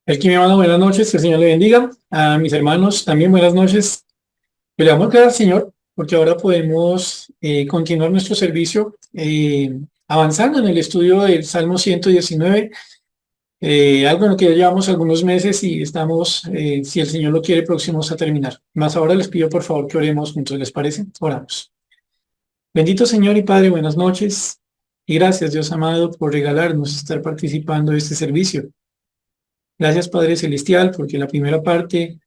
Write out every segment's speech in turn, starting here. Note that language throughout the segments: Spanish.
El que me manda buenas noches, que el Señor le bendiga. A mis hermanos también buenas noches. Le damos gracias al Señor porque ahora podemos continuar nuestro servicio avanzando en el estudio del Salmo 119, algo en lo que ya llevamos algunos meses y estamos, si el Señor lo quiere, próximos a terminar. Más ahora les pido por favor que oremos juntos, ¿les parece? Oramos. Bendito Señor y Padre, buenas noches y gracias Dios amado por regalarnos estar participando de este servicio. Gracias Padre Celestial porque la primera parte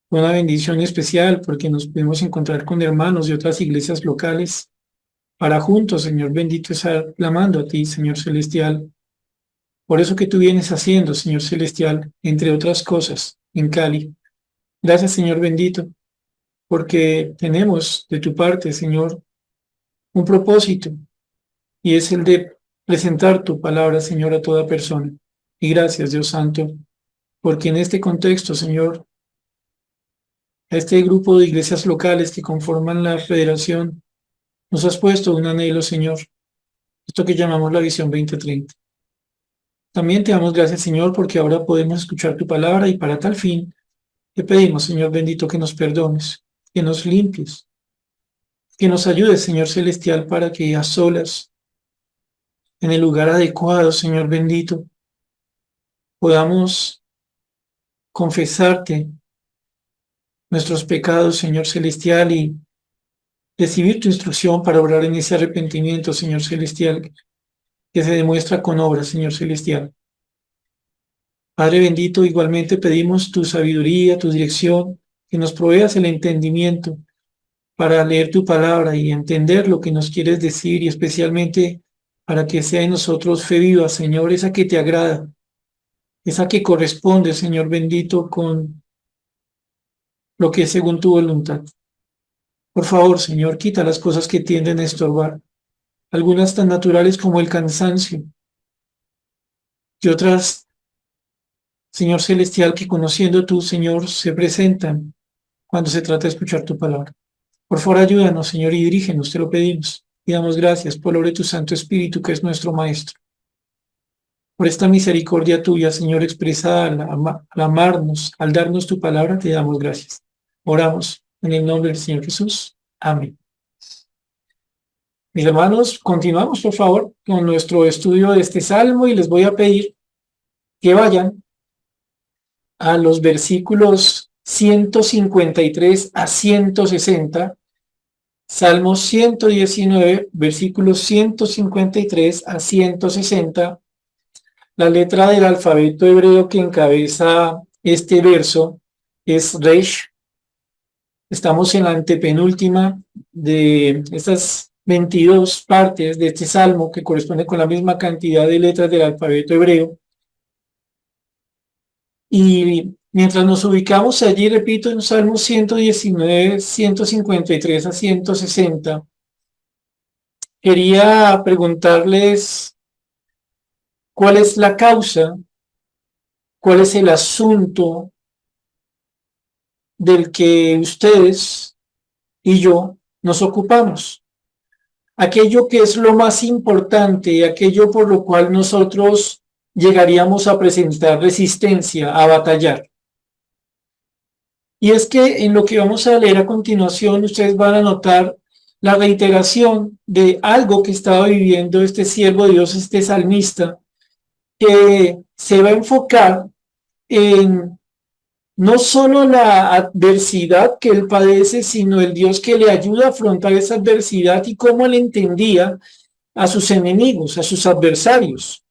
fue una bendición especial porque nos pudimos encontrar con hermanos de otras iglesias locales para juntos, Señor bendito, estar clamando a ti, Señor Celestial, por eso que tú vienes haciendo, Señor Celestial, entre otras cosas, en Cali. Gracias, Señor bendito, porque tenemos de tu parte, Señor, un propósito y es el de presentar tu palabra, Señor, a toda persona. Y gracias, Dios Santo, porque en este contexto, Señor, a este grupo de iglesias locales que conforman la federación, nos has puesto un anhelo, Señor, esto que llamamos la Visión 2030. También te damos gracias, Señor, porque ahora podemos escuchar tu palabra y para tal fin te pedimos, Señor bendito, que nos perdones, que nos limpies, que nos ayudes, Señor celestial, para que a solas, en el lugar adecuado, Señor bendito, podamos confesarte nuestros pecados, Señor celestial, y recibir tu instrucción para obrar en ese arrepentimiento, Señor celestial, que se demuestra con obras, Señor celestial. Padre bendito, igualmente pedimos tu sabiduría, tu dirección, que nos proveas el entendimiento para leer tu palabra y entender lo que nos quieres decir y especialmente para que sea en nosotros fe viva, Señor, esa que te agrada, esa que corresponde, Señor bendito, con lo que es según tu voluntad. Por favor, Señor, quita las cosas que tienden a estorbar, algunas tan naturales como el cansancio y otras, Señor celestial, que conociendo tú, Señor, se presentan cuando se trata de escuchar tu palabra. Por favor, ayúdanos, Señor, y dirígenos, te lo pedimos. Y damos gracias por la obra de tu Santo Espíritu, que es nuestro Maestro. Por esta misericordia tuya, Señor, expresada al amarnos, al darnos tu palabra, te damos gracias. Oramos en el nombre del Señor Jesús. Amén. Mis hermanos, continuamos, por favor, con nuestro estudio de este salmo y les voy a pedir que vayan a los versículos 153 a 160. Salmo 119, versículos 153 a 160. La letra del alfabeto hebreo que encabeza este verso es Resh. Estamos en la antepenúltima de estas 22 partes de este salmo que corresponde con la misma cantidad de letras del alfabeto hebreo. Y mientras nos ubicamos allí, repito, en Salmo 119, 153 a 160, quería preguntarles cuál es la causa, cuál es el asunto del que ustedes y yo nos ocupamos. Aquello que es lo más importante, aquello por lo cual nosotros llegaríamos a presentar resistencia, a batallar. Y es que en lo que vamos a leer a continuación, ustedes van a notar la reiteración de algo que estaba viviendo este siervo de Dios, este salmista, que se va a enfocar en no solo la adversidad que él padece, sino el Dios que le ayuda a afrontar esa adversidad y cómo él entendía a sus enemigos, a sus adversarios.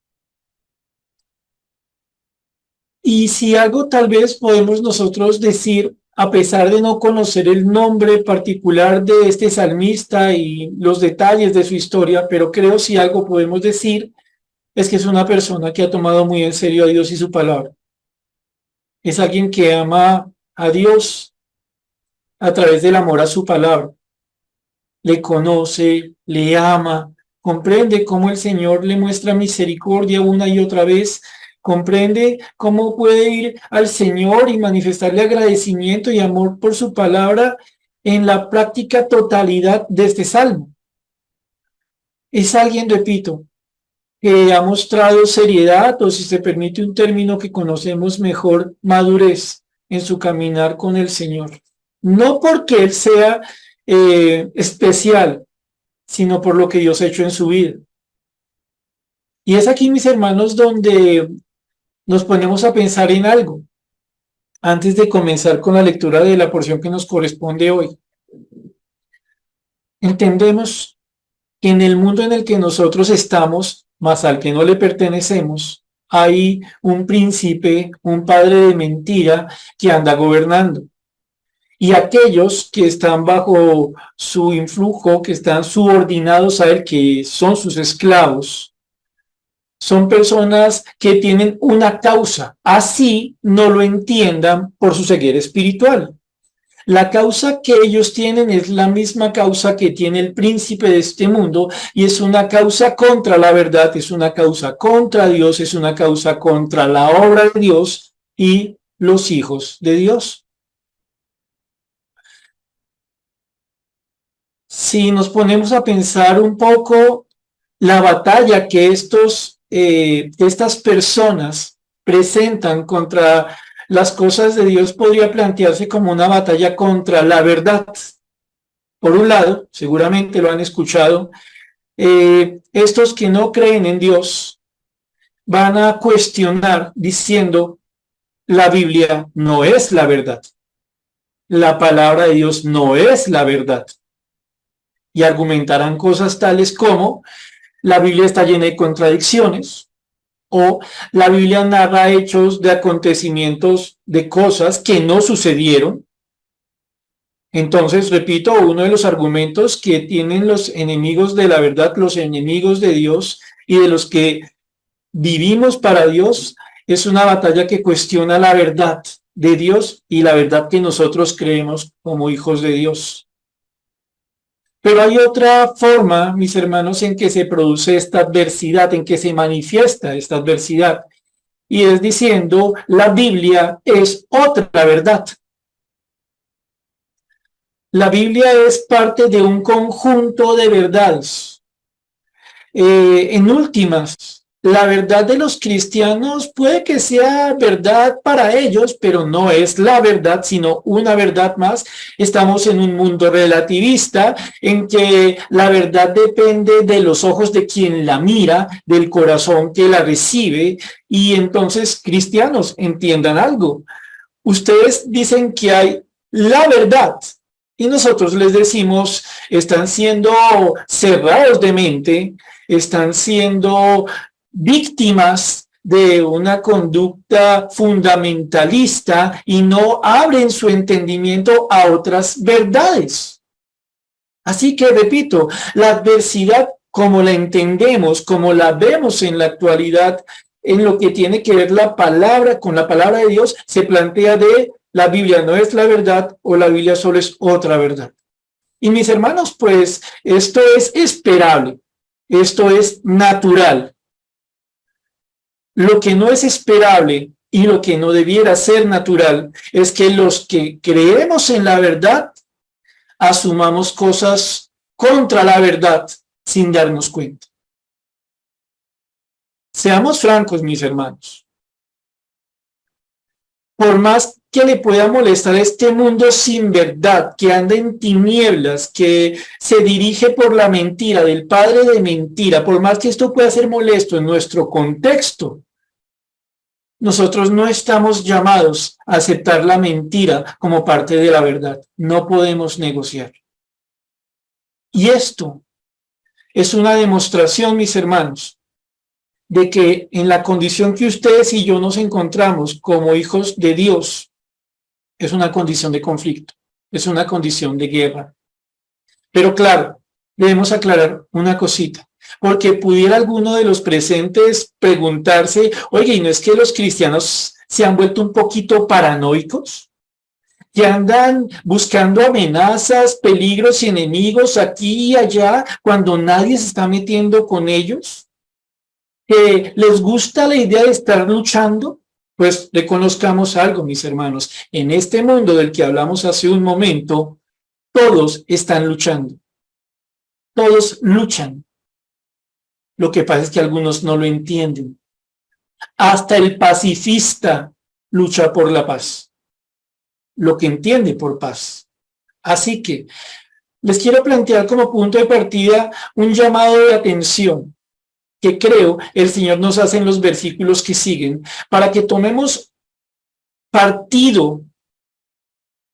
Y si algo tal vez podemos nosotros decir, a pesar de no conocer el nombre particular de este salmista y los detalles de su historia, pero creo si algo podemos decir es que es una persona que ha tomado muy en serio a Dios y su palabra. Es alguien que ama a Dios a través del amor a su palabra. Le conoce, le ama, comprende cómo el Señor le muestra misericordia una y otra vez, comprende cómo puede ir al Señor y manifestarle agradecimiento y amor por su palabra en la práctica totalidad de este salmo. Es alguien, repito, que ha mostrado seriedad, o si se permite un término que conocemos mejor, madurez en su caminar con el Señor. No porque Él sea especial, sino por lo que Dios ha hecho en su vida. Y es aquí, mis hermanos, donde nos ponemos a pensar en algo, antes de comenzar con la lectura de la porción que nos corresponde hoy. Entendemos que en el mundo en el que nosotros estamos, más al que no le pertenecemos, hay un príncipe, un padre de mentira que anda gobernando. Y aquellos que están bajo su influjo, que están subordinados a él, que son sus esclavos, son personas que tienen una causa, así no lo entiendan por su ceguera espiritual. La causa que ellos tienen es la misma causa que tiene el príncipe de este mundo, y es una causa contra la verdad, es una causa contra Dios, es una causa contra la obra de Dios y los hijos de Dios. Si nos ponemos a pensar un poco la batalla que estas personas presentan contra las cosas de Dios, podría plantearse como una batalla contra la verdad. Por un lado, seguramente lo han escuchado, estos que no creen en Dios van a cuestionar diciendo: la Biblia no es la verdad, la palabra de Dios no es la verdad. Y argumentarán cosas tales como: la Biblia está llena de contradicciones, o la Biblia narra hechos de acontecimientos, de cosas que no sucedieron. Entonces, repito, uno de los argumentos que tienen los enemigos de la verdad, los enemigos de Dios y de los que vivimos para Dios, es una batalla que cuestiona la verdad de Dios y la verdad que nosotros creemos como hijos de Dios. Pero hay otra forma, mis hermanos, en que se produce esta adversidad, en que se manifiesta esta adversidad, y es diciendo: la Biblia es otra verdad. La Biblia es parte de un conjunto de verdades. En últimas, la verdad de los cristianos puede que sea verdad para ellos, pero no es la verdad, sino una verdad más. Estamos en un mundo relativista en que la verdad depende de los ojos de quien la mira, del corazón que la recibe. Y entonces, cristianos, entiendan algo. Ustedes dicen que hay la verdad, y nosotros les decimos: están siendo cerrados de mente, están siendo víctimas de una conducta fundamentalista y no abren su entendimiento a otras verdades. Así que, repito, la adversidad, como la entendemos, como la vemos en la actualidad, en lo que tiene que ver la palabra con la palabra de Dios, se plantea de: la Biblia no es la verdad, o la Biblia solo es otra verdad. Y mis hermanos, pues esto es esperable, esto es natural. Lo que no es esperable y lo que no debiera ser natural es que los que creemos en la verdad asumamos cosas contra la verdad sin darnos cuenta. Seamos francos, mis hermanos. Por más que le pueda molestar a este mundo sin verdad, que anda en tinieblas, que se dirige por la mentira del padre de mentira, por más que esto pueda ser molesto en nuestro contexto, nosotros no estamos llamados a aceptar la mentira como parte de la verdad. No podemos negociar. Y esto es una demostración, mis hermanos, de que en la condición que ustedes y yo nos encontramos como hijos de Dios, es una condición de conflicto, es una condición de guerra. Pero claro, debemos aclarar una cosita, porque pudiera alguno de los presentes preguntarse: oye, ¿y no es que los cristianos se han vuelto un poquito paranoicos? Que andan buscando amenazas, peligros y enemigos aquí y allá cuando nadie se está metiendo con ellos. ¿Que les gusta la idea de estar luchando? Pues reconozcamos algo, mis hermanos. En este mundo del que hablamos hace un momento, todos están luchando. Todos luchan. Lo que pasa es que algunos no lo entienden. Hasta el pacifista lucha por la paz, lo que entiende por paz. Así que les quiero plantear como punto de partida un llamado de atención que creo el Señor nos hace en los versículos que siguen, para que tomemos partido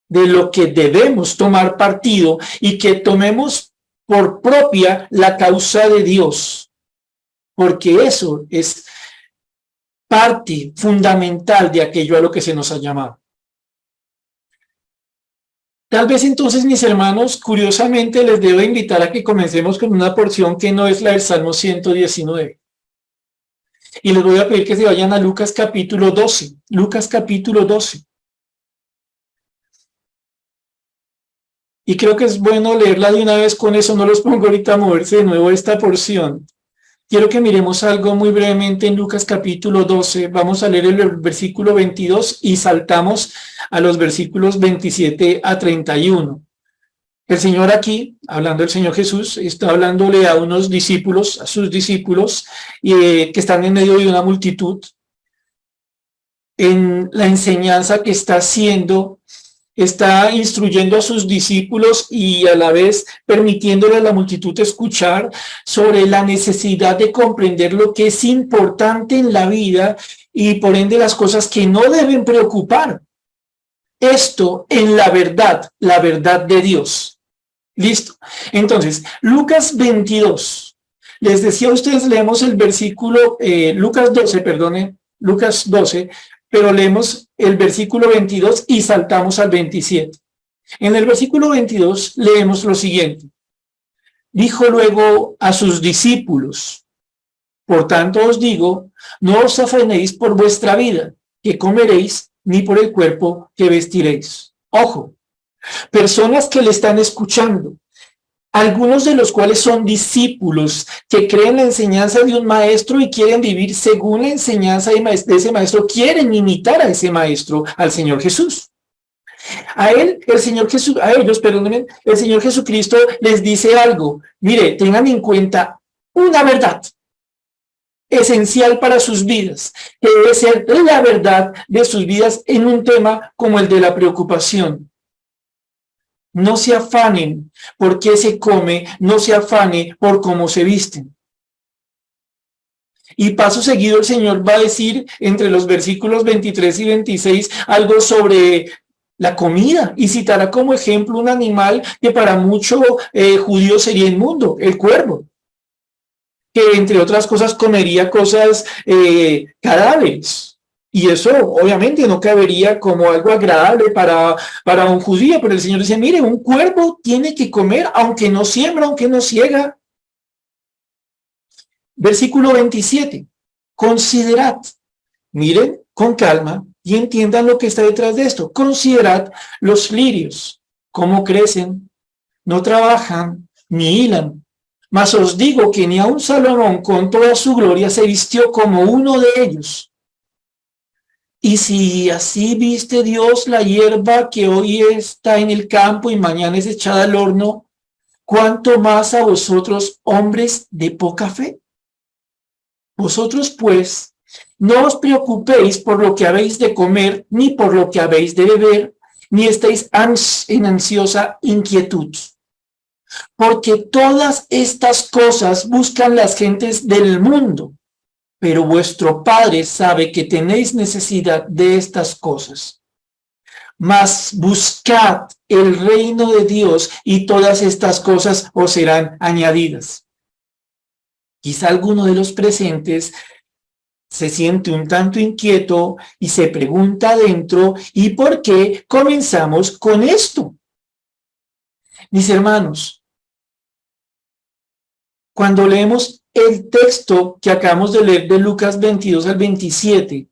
de lo que debemos tomar partido y que tomemos por propia la causa de Dios, porque eso es parte fundamental de aquello a lo que se nos ha llamado. Tal vez entonces, mis hermanos, curiosamente les debo invitar a que comencemos con una porción que no es la del Salmo 119. Y les voy a pedir que se vayan a Lucas capítulo 12. Lucas capítulo 12. Y creo que es bueno leerla de una vez, con eso no los pongo ahorita a moverse de nuevo esta porción. Quiero que miremos algo muy brevemente en Lucas capítulo 12. Vamos a leer el versículo 22 y saltamos a los versículos 27 a 31. El Señor aquí, hablando del Señor Jesús, está hablándole a unos discípulos, a sus discípulos, que están en medio de una multitud. En la enseñanza que está haciendo, está instruyendo a sus discípulos y a la vez permitiéndole a la multitud escuchar sobre la necesidad de comprender lo que es importante en la vida y por ende las cosas que no deben preocupar. Esto en la verdad de Dios. ¿Listo? Entonces, Lucas 22. Les decía a ustedes, leemos el versículo, Lucas 12, pero leemos el versículo 22 y saltamos al 27. En el versículo 22 leemos lo siguiente. Dijo luego a sus discípulos, por tanto os digo, no os afanéis por vuestra vida, que comeréis, ni por el cuerpo que vestiréis. Ojo, personas que le están escuchando, algunos de los cuales son discípulos que creen la enseñanza de un maestro y quieren vivir según la enseñanza de ese maestro, quieren imitar a ese maestro, al Señor Jesús. A ellos, el Señor Jesucristo les dice algo. Mire, tengan en cuenta una verdad esencial para sus vidas, que debe ser la verdad de sus vidas en un tema como el de la preocupación. No se afanen por qué se come, no se afane por cómo se visten. Y paso seguido el Señor va a decir entre los versículos 23 y 26 algo sobre la comida y citará como ejemplo un animal que para muchos judíos sería inmundo, el cuervo, que entre otras cosas comería cosas cadáveres. Y eso obviamente no cabería como algo agradable para un judío, pero el Señor dice, mire, un cuervo tiene que comer aunque no siembra, aunque no ciega. Versículo 27, considerad, miren con calma y entiendan lo que está detrás de esto. Considerad los lirios, cómo crecen, no trabajan ni hilan. Mas os digo que ni aun Salomón con toda su gloria se vistió como uno de ellos. Y si así viste Dios la hierba que hoy está en el campo y mañana es echada al horno, ¿cuánto más a vosotros, hombres de poca fe? Vosotros, pues, no os preocupéis por lo que habéis de comer, ni por lo que habéis de beber, ni estéis en ansiosa inquietud. Porque todas estas cosas buscan las gentes del mundo, pero vuestro Padre sabe que tenéis necesidad de estas cosas. Mas buscad el reino de Dios y todas estas cosas os serán añadidas. Quizá alguno de los presentes se siente un tanto inquieto y se pregunta adentro, ¿y por qué comenzamos con esto? Mis hermanos, cuando leemos el texto que acabamos de leer de Lucas 22 al 27,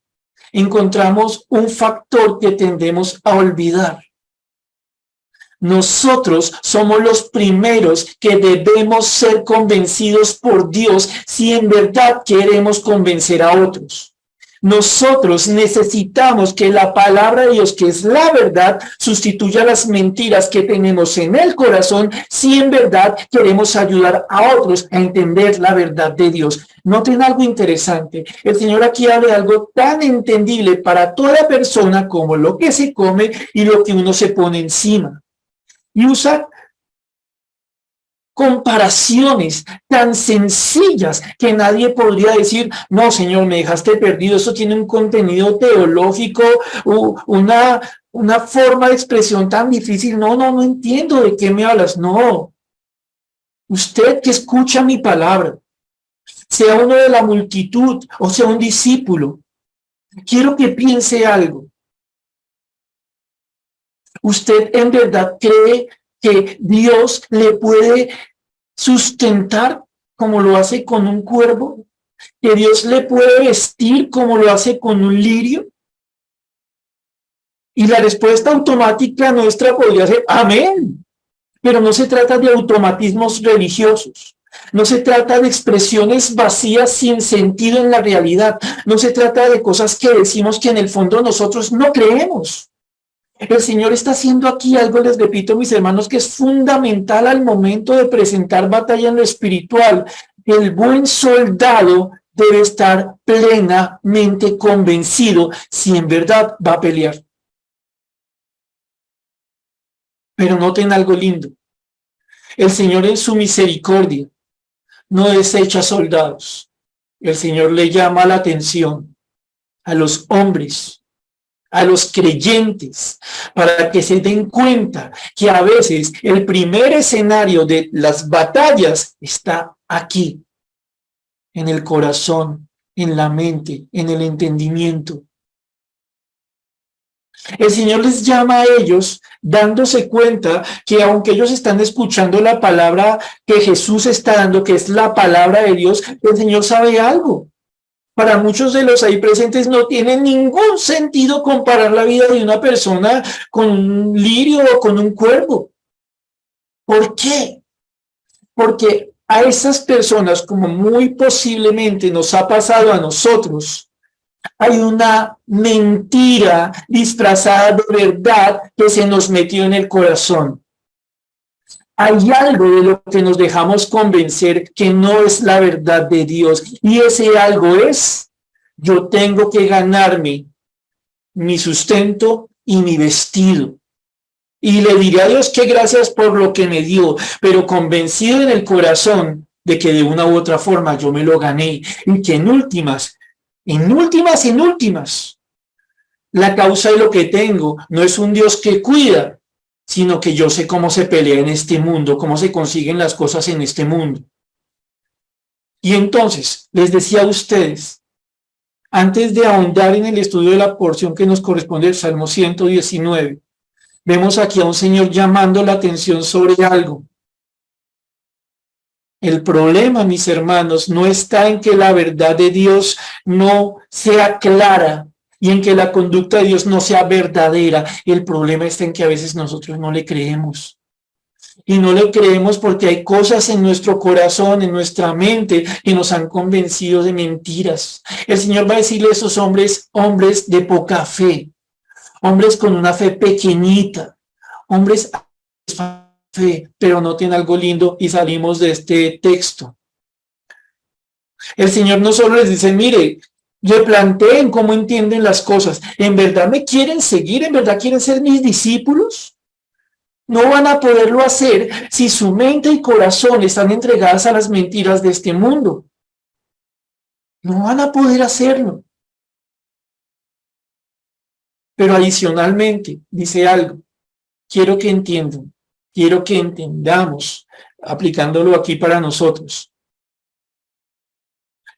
encontramos un factor que tendemos a olvidar. Nosotros somos los primeros que debemos ser convencidos por Dios si en verdad queremos convencer a otros. Nosotros necesitamos que la palabra de Dios, que es la verdad, sustituya las mentiras que tenemos en el corazón si en verdad queremos ayudar a otros a entender la verdad de Dios. Noten algo interesante. El Señor aquí habla de algo tan entendible para toda persona como lo que se come y lo que uno se pone encima. Y usa comparaciones tan sencillas que nadie podría decir, no, Señor, me dejaste perdido, eso tiene un contenido teológico, una forma de expresión tan difícil, no entiendo de qué me hablas. No, usted que escucha mi palabra, sea uno de la multitud o sea un discípulo, quiero que piense algo. ¿Usted en verdad cree que Dios le puede sustentar como lo hace con un cuervo? ¿Que Dios le puede vestir como lo hace con un lirio? Y la respuesta automática nuestra podría ser amén. Pero no se trata de automatismos religiosos. No se trata de expresiones vacías sin sentido en la realidad. No se trata de cosas que decimos que en el fondo nosotros no creemos. El Señor está haciendo aquí algo, les repito, mis hermanos, que es fundamental al momento de presentar batalla en lo espiritual. El buen soldado debe estar plenamente convencido si en verdad va a pelear. Pero noten algo lindo. El Señor en su misericordia no desecha soldados. El Señor le llama la atención a los hombres, a los creyentes, para que se den cuenta que a veces el primer escenario de las batallas está aquí, en el corazón, en la mente, en el entendimiento. El Señor les llama a ellos dándose cuenta que aunque ellos están escuchando la palabra que Jesús está dando, que es la palabra de Dios, el Señor sabe algo. Para muchos de los ahí presentes no tiene ningún sentido comparar la vida de una persona con un lirio o con un cuervo. ¿Por qué? Porque a esas personas, como muy posiblemente nos ha pasado a nosotros, hay una mentira disfrazada de verdad que se nos metió en el corazón. Hay algo de lo que nos dejamos convencer que no es la verdad de Dios. Y ese algo es, yo tengo que ganarme mi sustento y mi vestido. Y le diré a Dios que gracias por lo que me dio, pero convencido en el corazón de que de una u otra forma yo me lo gané. Y que en últimas, la causa de lo que tengo no es un Dios que cuida, sino que yo sé cómo se pelea en este mundo, cómo se consiguen las cosas en este mundo. Y entonces, les decía a ustedes, antes de ahondar en el estudio de la porción que nos corresponde del Salmo 119, vemos aquí a un Señor llamando la atención sobre algo. El problema, mis hermanos, no está en que la verdad de Dios no sea clara y en que la conducta de Dios no sea verdadera. El problema está en que a veces nosotros no le creemos. Y no le creemos porque hay cosas en nuestro corazón, en nuestra mente, que nos han convencido de mentiras. El Señor va a decirle a esos hombres de poca fe, hombres con una fe pequeñita, hombres fe, pero noten algo lindo y salimos de este texto. El Señor no solo les dice, mire, replanteen cómo entienden las cosas. ¿En verdad me quieren seguir? ¿En verdad quieren ser mis discípulos? No van a poderlo hacer si su mente y corazón están entregadas a las mentiras de este mundo. No van a poder hacerlo. Pero adicionalmente, dice algo. Quiero que entiendan, quiero que entendamos, aplicándolo aquí para nosotros.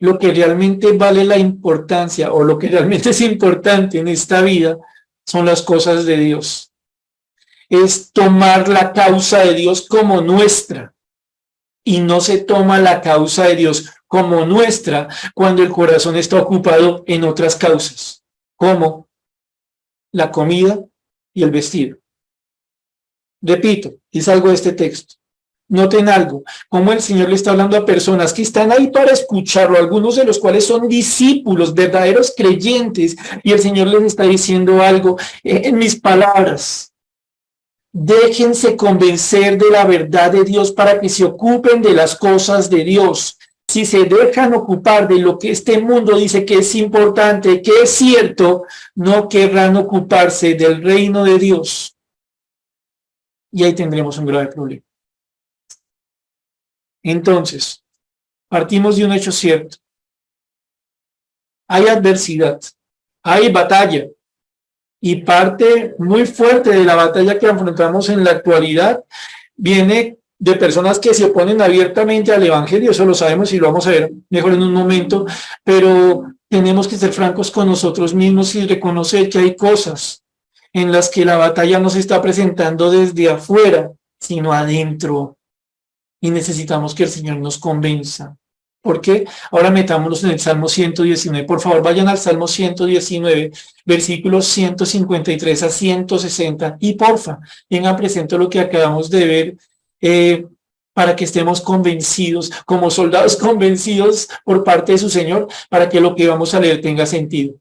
Lo que realmente vale la importancia o lo que realmente es importante en esta vida son las cosas de Dios. Es tomar la causa de Dios como nuestra. Y no se toma la causa de Dios como nuestra cuando el corazón está ocupado en otras causas, como la comida y el vestido. Repito, y salgo de este texto. Noten algo, cómo el Señor le está hablando a personas que están ahí para escucharlo, algunos de los cuales son discípulos, verdaderos creyentes, y el Señor les está diciendo algo en mis palabras. Déjense convencer de la verdad de Dios para que se ocupen de las cosas de Dios. Si se dejan ocupar de lo que este mundo dice que es importante, que es cierto, no querrán ocuparse del reino de Dios. Y ahí tendremos un grave problema. Entonces, partimos de un hecho cierto. Hay adversidad, hay batalla, y parte muy fuerte de la batalla que enfrentamos en la actualidad viene de personas que se oponen abiertamente al evangelio. Eso lo sabemos y lo vamos a ver mejor en un momento, pero tenemos que ser francos con nosotros mismos y reconocer que hay cosas en las que la batalla no se está presentando desde afuera, sino adentro, y necesitamos que el Señor nos convenza. ¿Por qué? Ahora metámonos en el Salmo 119. Por favor, vayan al Salmo 119, versículos 153 a 160. Y porfa, tengan presente lo que acabamos de ver, para que estemos convencidos, como soldados convencidos por parte de su Señor, para que lo que vamos a leer tenga sentido.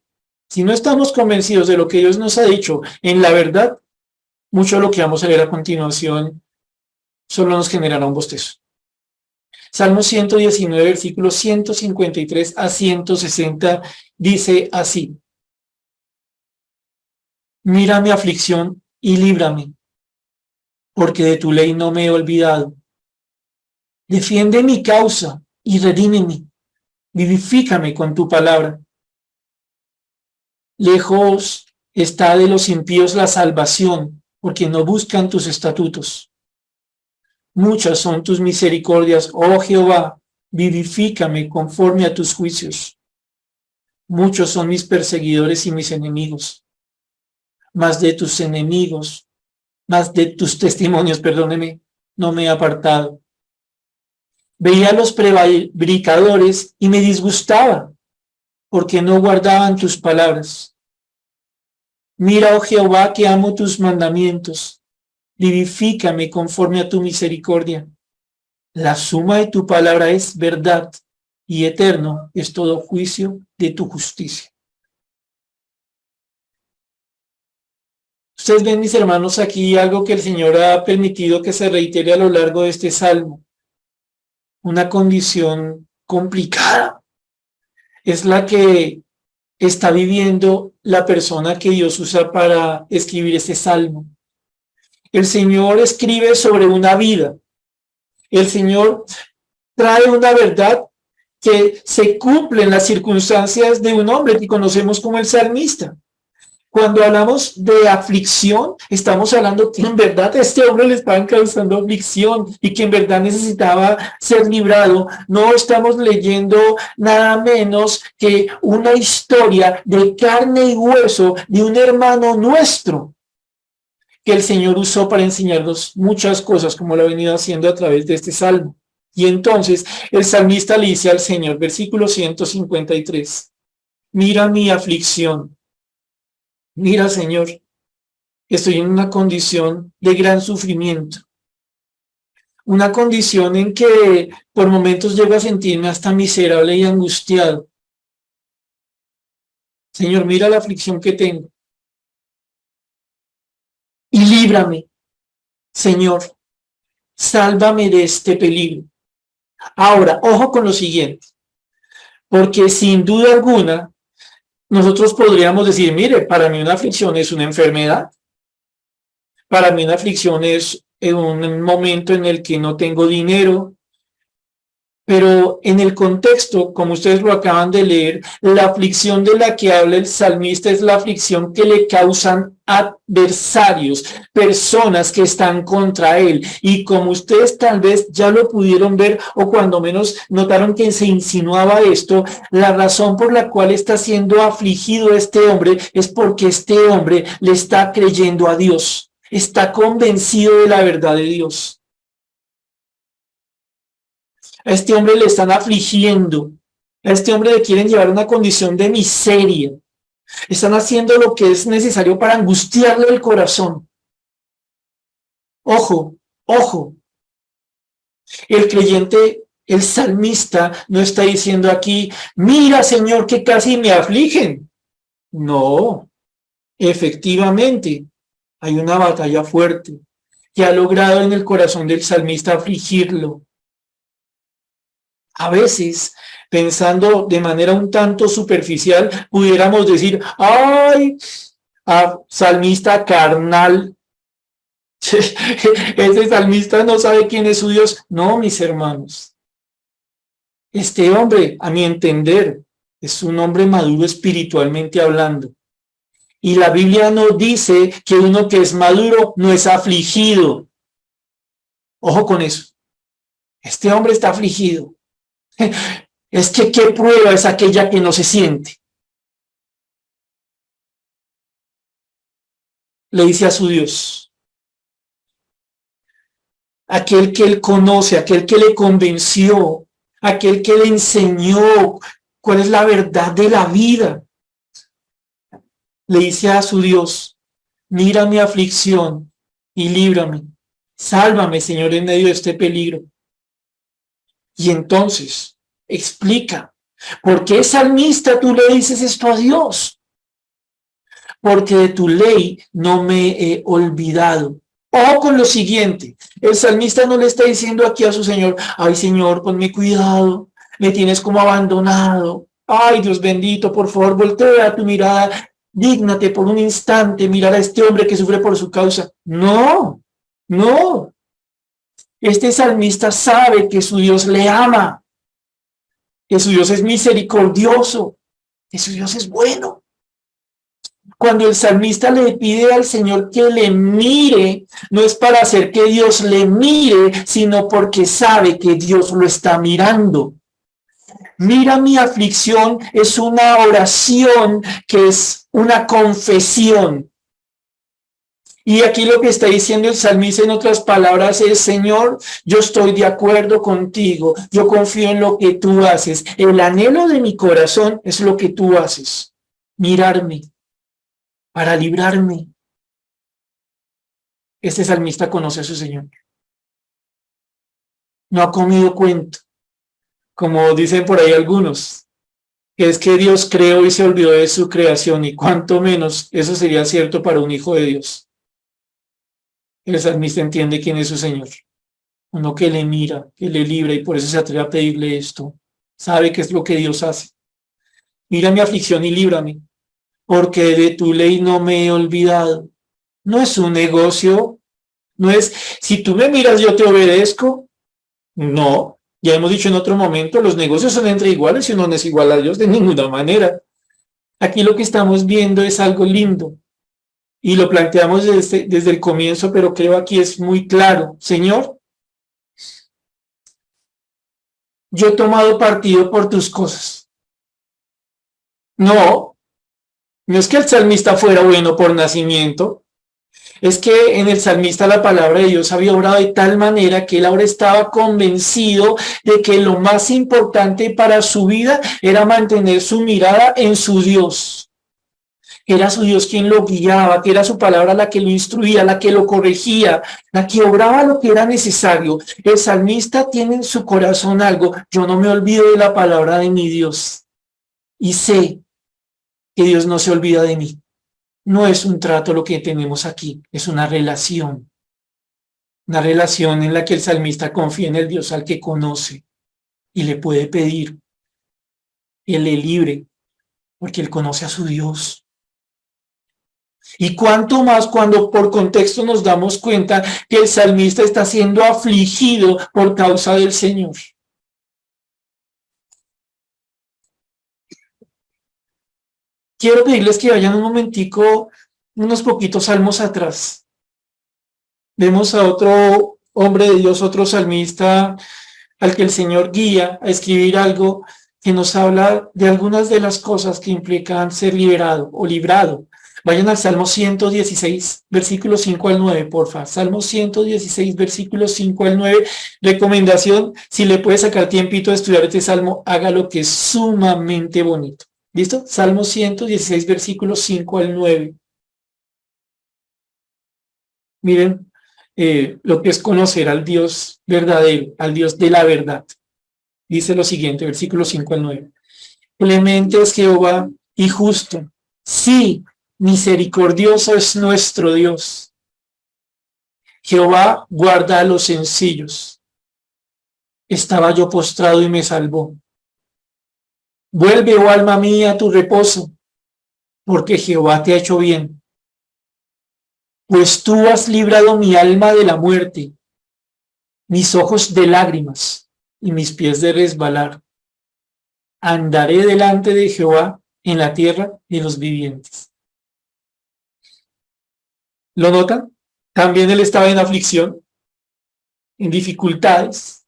Si no estamos convencidos de lo que Dios nos ha dicho en la verdad, mucho de lo que vamos a leer a continuación solo nos generará un bostezo. Salmo 119, versículos 153 a 160, dice así: mira mi aflicción y líbrame, porque de tu ley no me he olvidado. Defiende mi causa y redímeme, vivifícame con tu palabra. Lejos está de los impíos la salvación, porque no buscan tus estatutos. Muchas son tus misericordias, oh Jehová, vivifícame conforme a tus juicios. Muchos son mis perseguidores y mis enemigos, mas de tus enemigos, más de tus testimonios, perdóneme, no me he apartado. Veía a los prevaricadores y me disgustaba, porque no guardaban tus palabras. Mira, oh Jehová, que amo tus mandamientos. Vivifícame conforme a tu misericordia. La suma de tu palabra es verdad, y eterno es todo juicio de tu justicia. Ustedes ven, mis hermanos, aquí algo que el Señor ha permitido que se reitere a lo largo de este salmo. Una condición complicada es la que está viviendo la persona que Dios usa para escribir este salmo. El Señor escribe sobre una vida. El Señor trae una verdad que se cumple en las circunstancias de un hombre que conocemos como el salmista. Cuando hablamos de aflicción, estamos hablando que en verdad a este hombre le estaban causando aflicción y que en verdad necesitaba ser librado. No estamos leyendo nada menos que una historia de carne y hueso de un hermano nuestro que el Señor usó para enseñarnos muchas cosas, como lo ha venido haciendo a través de este salmo. Y entonces el salmista le dice al Señor, versículo 153, mira mi aflicción. Mira, Señor, estoy en una condición de gran sufrimiento, una condición en que por momentos llego a sentirme hasta miserable y angustiado. Señor, mira la aflicción que tengo y líbrame, Señor, sálvame de este peligro. Ahora, ojo con lo siguiente, porque sin duda alguna, nosotros podríamos decir, mire, para mí una aflicción es una enfermedad, para mí una aflicción es un momento en el que no tengo dinero, pero en el contexto, como ustedes lo acaban de leer, la aflicción de la que habla el salmista es la aflicción que le causan adversarios, personas que están contra él. Y como ustedes tal vez ya lo pudieron ver o cuando menos notaron que se insinuaba esto, la razón por la cual está siendo afligido este hombre es porque este hombre le está creyendo a Dios, está convencido de la verdad de Dios. A este hombre le están afligiendo, a este hombre le quieren llevar a una condición de miseria, están haciendo lo que es necesario para angustiarle el corazón. Ojo, ojo, El creyente, el salmista, no está diciendo aquí, mira, Señor, que casi me afligen. No, efectivamente, hay una batalla fuerte que ha logrado en el corazón del salmista afligirlo. A veces, pensando de manera un tanto superficial, pudiéramos decir, ay, salmista carnal, ese salmista no sabe quién es su Dios. No, mis hermanos, este hombre, a mi entender, es un hombre maduro espiritualmente hablando. Y la Biblia nos dice que uno que es maduro no es afligido. Ojo con eso. Este hombre está afligido. Es que qué prueba es aquella que no se siente. Le dice a su Dios. Aquel que él conoce, aquel que le convenció, aquel que le enseñó cuál es la verdad de la vida. Le dice a su Dios, mira mi aflicción y líbrame. Sálvame, Señor, en medio de este peligro. Y entonces explica, ¿por qué, salmista, tú le dices esto a Dios? Porque de tu ley no me he olvidado. O con lo siguiente, el salmista no le está diciendo aquí a su Señor, ay Señor, ponme cuidado, me tienes como abandonado. Ay, Dios bendito, por favor, voltea tu mirada, dígnate por un instante mirar a este hombre que sufre por su causa. No, no. Este salmista sabe que su Dios le ama, que su Dios es misericordioso, que su Dios es bueno. Cuando el salmista le pide al Señor que le mire, no es para hacer que Dios le mire, sino porque sabe que Dios lo está mirando. Mira mi aflicción es una oración que es una confesión. Y aquí lo que está diciendo el salmista en otras palabras es, Señor, yo estoy de acuerdo contigo, yo confío en lo que tú haces. El anhelo de mi corazón es lo que tú haces, mirarme para librarme. Este salmista conoce a su Señor. No ha comido cuento, como dicen por ahí algunos, que es que Dios creó y se olvidó de su creación, y cuanto menos eso sería cierto para un hijo de Dios. El salmista entiende quién es su Señor, uno que le mira, que le libra, y por eso se atreve a pedirle esto. Sabe qué es lo que Dios hace. Mira mi aflicción y líbrame, porque de tu ley no me he olvidado. No es un negocio, no es, si tú me miras yo te obedezco. No, ya hemos dicho en otro momento, los negocios son entre iguales y uno no es igual a Dios de ninguna manera. Aquí lo que estamos viendo es algo lindo y lo planteamos desde el comienzo, pero creo aquí es muy claro. Señor, yo he tomado partido por tus cosas. No, no es que el salmista fuera bueno por nacimiento, es que en el salmista la palabra de Dios había obrado de tal manera que él ahora estaba convencido de que lo más importante para su vida era mantener su mirada en su Dios. Que era su Dios quien lo guiaba, que era su palabra la que lo instruía, la que lo corregía, la que obraba lo que era necesario. El salmista tiene en su corazón algo, yo no me olvido de la palabra de mi Dios y sé que Dios no se olvida de mí. No es un trato lo que tenemos aquí, es una relación en la que el salmista confía en el Dios al que conoce y le puede pedir que le libre, porque él conoce a su Dios. Y cuánto más cuando por contexto nos damos cuenta que el salmista está siendo afligido por causa del Señor. Quiero pedirles que vayan un momentico, unos poquitos salmos atrás. Vemos a otro hombre de Dios, otro salmista al que el Señor guía a escribir algo que nos habla de algunas de las cosas que implican ser liberado o librado. Vayan al Salmo 116, versículos 5 al 9, porfa. Salmo 116, versículos 5 al 9. Recomendación, si le puede sacar tiempito de estudiar este salmo, hágalo, que es sumamente bonito. ¿Listo? Salmo 116, versículos 5 al 9. Miren, lo que es conocer al Dios verdadero, al Dios de la verdad. Dice lo siguiente, versículos 5 al 9. Clemente es Jehová y justo. Sí, misericordioso es nuestro Dios. Jehová guarda a los sencillos. Estaba yo postrado y me salvó. Vuelve, oh alma mía, a tu reposo, porque Jehová te ha hecho bien. Pues tú has librado mi alma de la muerte, mis ojos de lágrimas y mis pies de resbalar. Andaré delante de Jehová en la tierra de los vivientes. ¿Lo notan? También él estaba en aflicción, en dificultades,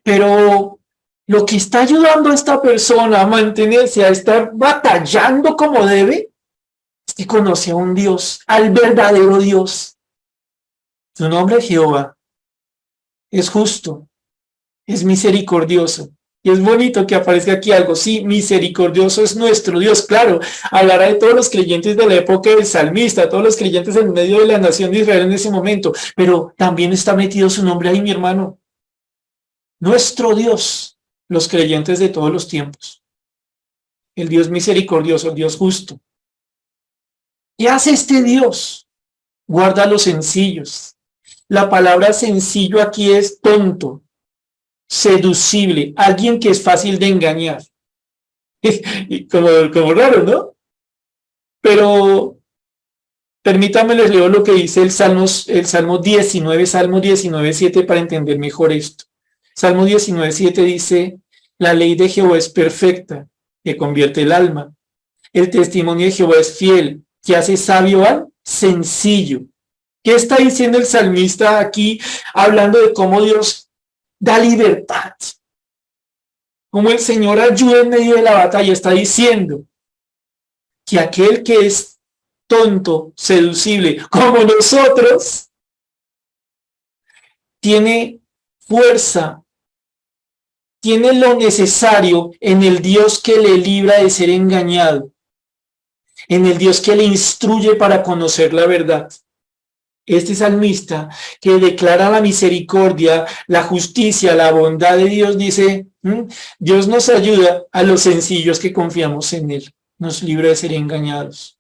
pero lo que está ayudando a esta persona a mantenerse, a estar batallando como debe, es que conoce a un Dios, al verdadero Dios. Su nombre es Jehová. Es justo, es misericordioso. Y es bonito que aparezca aquí algo. Sí, misericordioso es nuestro Dios. Claro, hablará de todos los creyentes de la época del salmista, todos los creyentes en medio de la nación de Israel en ese momento. Pero también está metido su nombre ahí, mi hermano. Nuestro Dios, los creyentes de todos los tiempos. El Dios misericordioso, el Dios justo. ¿Qué hace este Dios? Guarda a los sencillos. La palabra sencillo aquí es tonto, seducible, alguien que es fácil de engañar. Y como raro, ¿no? Pero permítanme les leo lo que dice el Salmo 19, Salmo 19, 7 para entender mejor esto. Salmo 19, 7 dice, la ley de Jehová es perfecta, que convierte el alma. El testimonio de Jehová es fiel, que hace sabio al sencillo. ¿Qué está diciendo el salmista aquí, hablando de cómo Dios da libertad? Cómo el Señor ayuda en medio de la batalla. Está diciendo que aquel que es tonto, seducible, como nosotros, tiene fuerza, tiene lo necesario en el Dios que le libra de ser engañado, en el Dios que le instruye para conocer la verdad. Este salmista que declara la misericordia, la justicia, la bondad de Dios, dice, Dios nos ayuda a los sencillos que confiamos en Él, nos libra de ser engañados.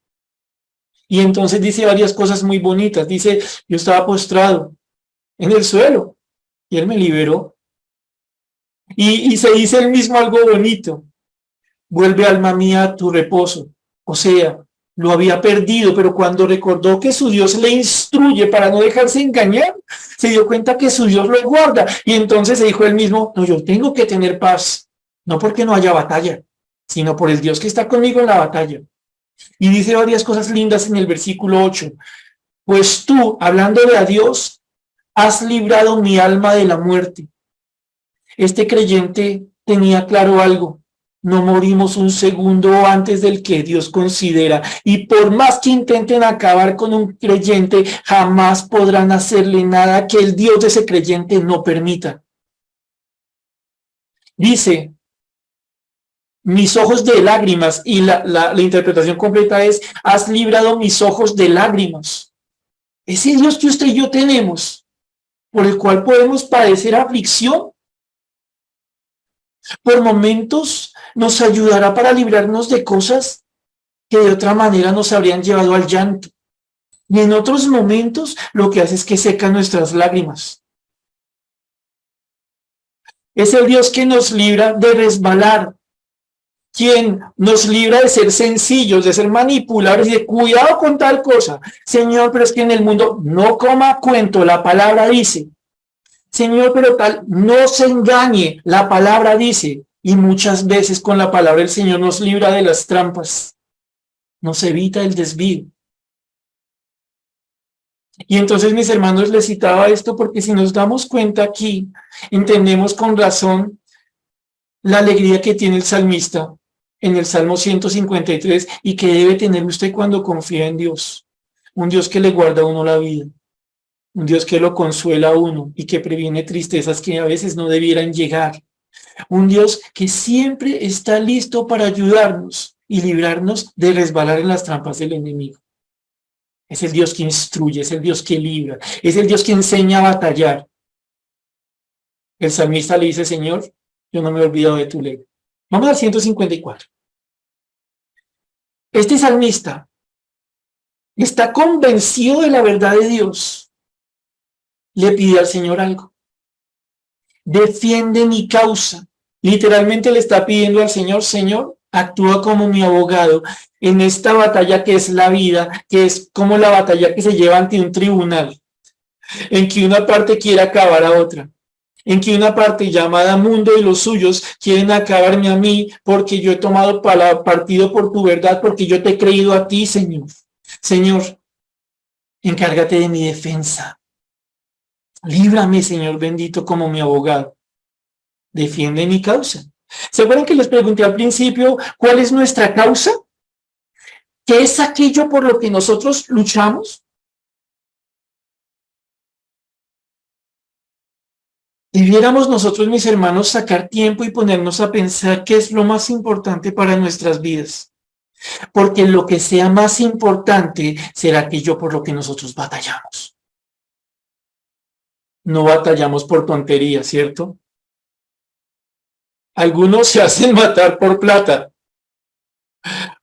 Y entonces dice varias cosas muy bonitas, dice, yo estaba postrado en el suelo y Él me liberó. Y se dice el mismo algo bonito, vuelve alma mía a tu reposo, o sea, lo había perdido, pero cuando recordó que su Dios le instruye para no dejarse engañar, se dio cuenta que su Dios lo guarda. Y entonces se dijo él mismo, no, yo tengo que tener paz, no porque no haya batalla, sino por el Dios que está conmigo en la batalla. Y dice varias cosas lindas en el versículo 8. Pues tú, hablándole a Dios, has librado mi alma de la muerte. Este creyente tenía claro algo. No morimos un segundo antes del que Dios considera. Y por más que intenten acabar con un creyente, jamás podrán hacerle nada que el Dios de ese creyente no permita. Dice, mis ojos de lágrimas, y la interpretación completa es, has librado mis ojos de lágrimas. Ese Dios que usted y yo tenemos, por el cual podemos padecer aflicción, por momentos nos ayudará para librarnos de cosas que de otra manera nos habrían llevado al llanto. Y en otros momentos lo que hace es que seca nuestras lágrimas. Es el Dios que nos libra de resbalar, quien nos libra de ser sencillos, de ser manipulables y de cuidado con tal cosa. Señor, pero es que en el mundo no coma cuento, la palabra dice. Señor, pero tal, no se engañe, la palabra dice. Y muchas veces con la palabra el Señor nos libra de las trampas, nos evita el desvío. Y entonces, mis hermanos, les citaba esto porque si nos damos cuenta aquí, entendemos con razón la alegría que tiene el salmista en el Salmo 153 y que debe tener usted cuando confía en Dios. Un Dios que le guarda a uno la vida. Un Dios que lo consuela a uno y que previene tristezas que a veces no debieran llegar. Un Dios que siempre está listo para ayudarnos y librarnos de resbalar en las trampas del enemigo. Es el Dios que instruye, es el Dios que libra, es el Dios que enseña a batallar. El salmista le dice, Señor, yo no me he olvidado de tu ley. Vamos al 154. Este salmista está convencido de la verdad de Dios. Le pide al Señor algo. Defiende mi causa. Literalmente le está pidiendo al Señor, Señor, actúa como mi abogado en esta batalla que es la vida, que es como la batalla que se lleva ante un tribunal, en que una parte quiere acabar a otra, en que una parte llamada mundo y los suyos quieren acabarme a mí porque yo he tomado partido por tu verdad, porque yo te he creído a ti, Señor. Señor, encárgate de mi defensa. Líbrame, Señor bendito, como mi abogado. Defiende mi causa. ¿Se acuerdan que les pregunté al principio cuál es nuestra causa? ¿Qué es aquello por lo que nosotros luchamos? Debiéramos nosotros, mis hermanos, sacar tiempo y ponernos a pensar qué es lo más importante para nuestras vidas. Porque lo que sea más importante será aquello por lo que nosotros batallamos. No batallamos por tonterías, ¿cierto? Algunos se hacen matar por plata,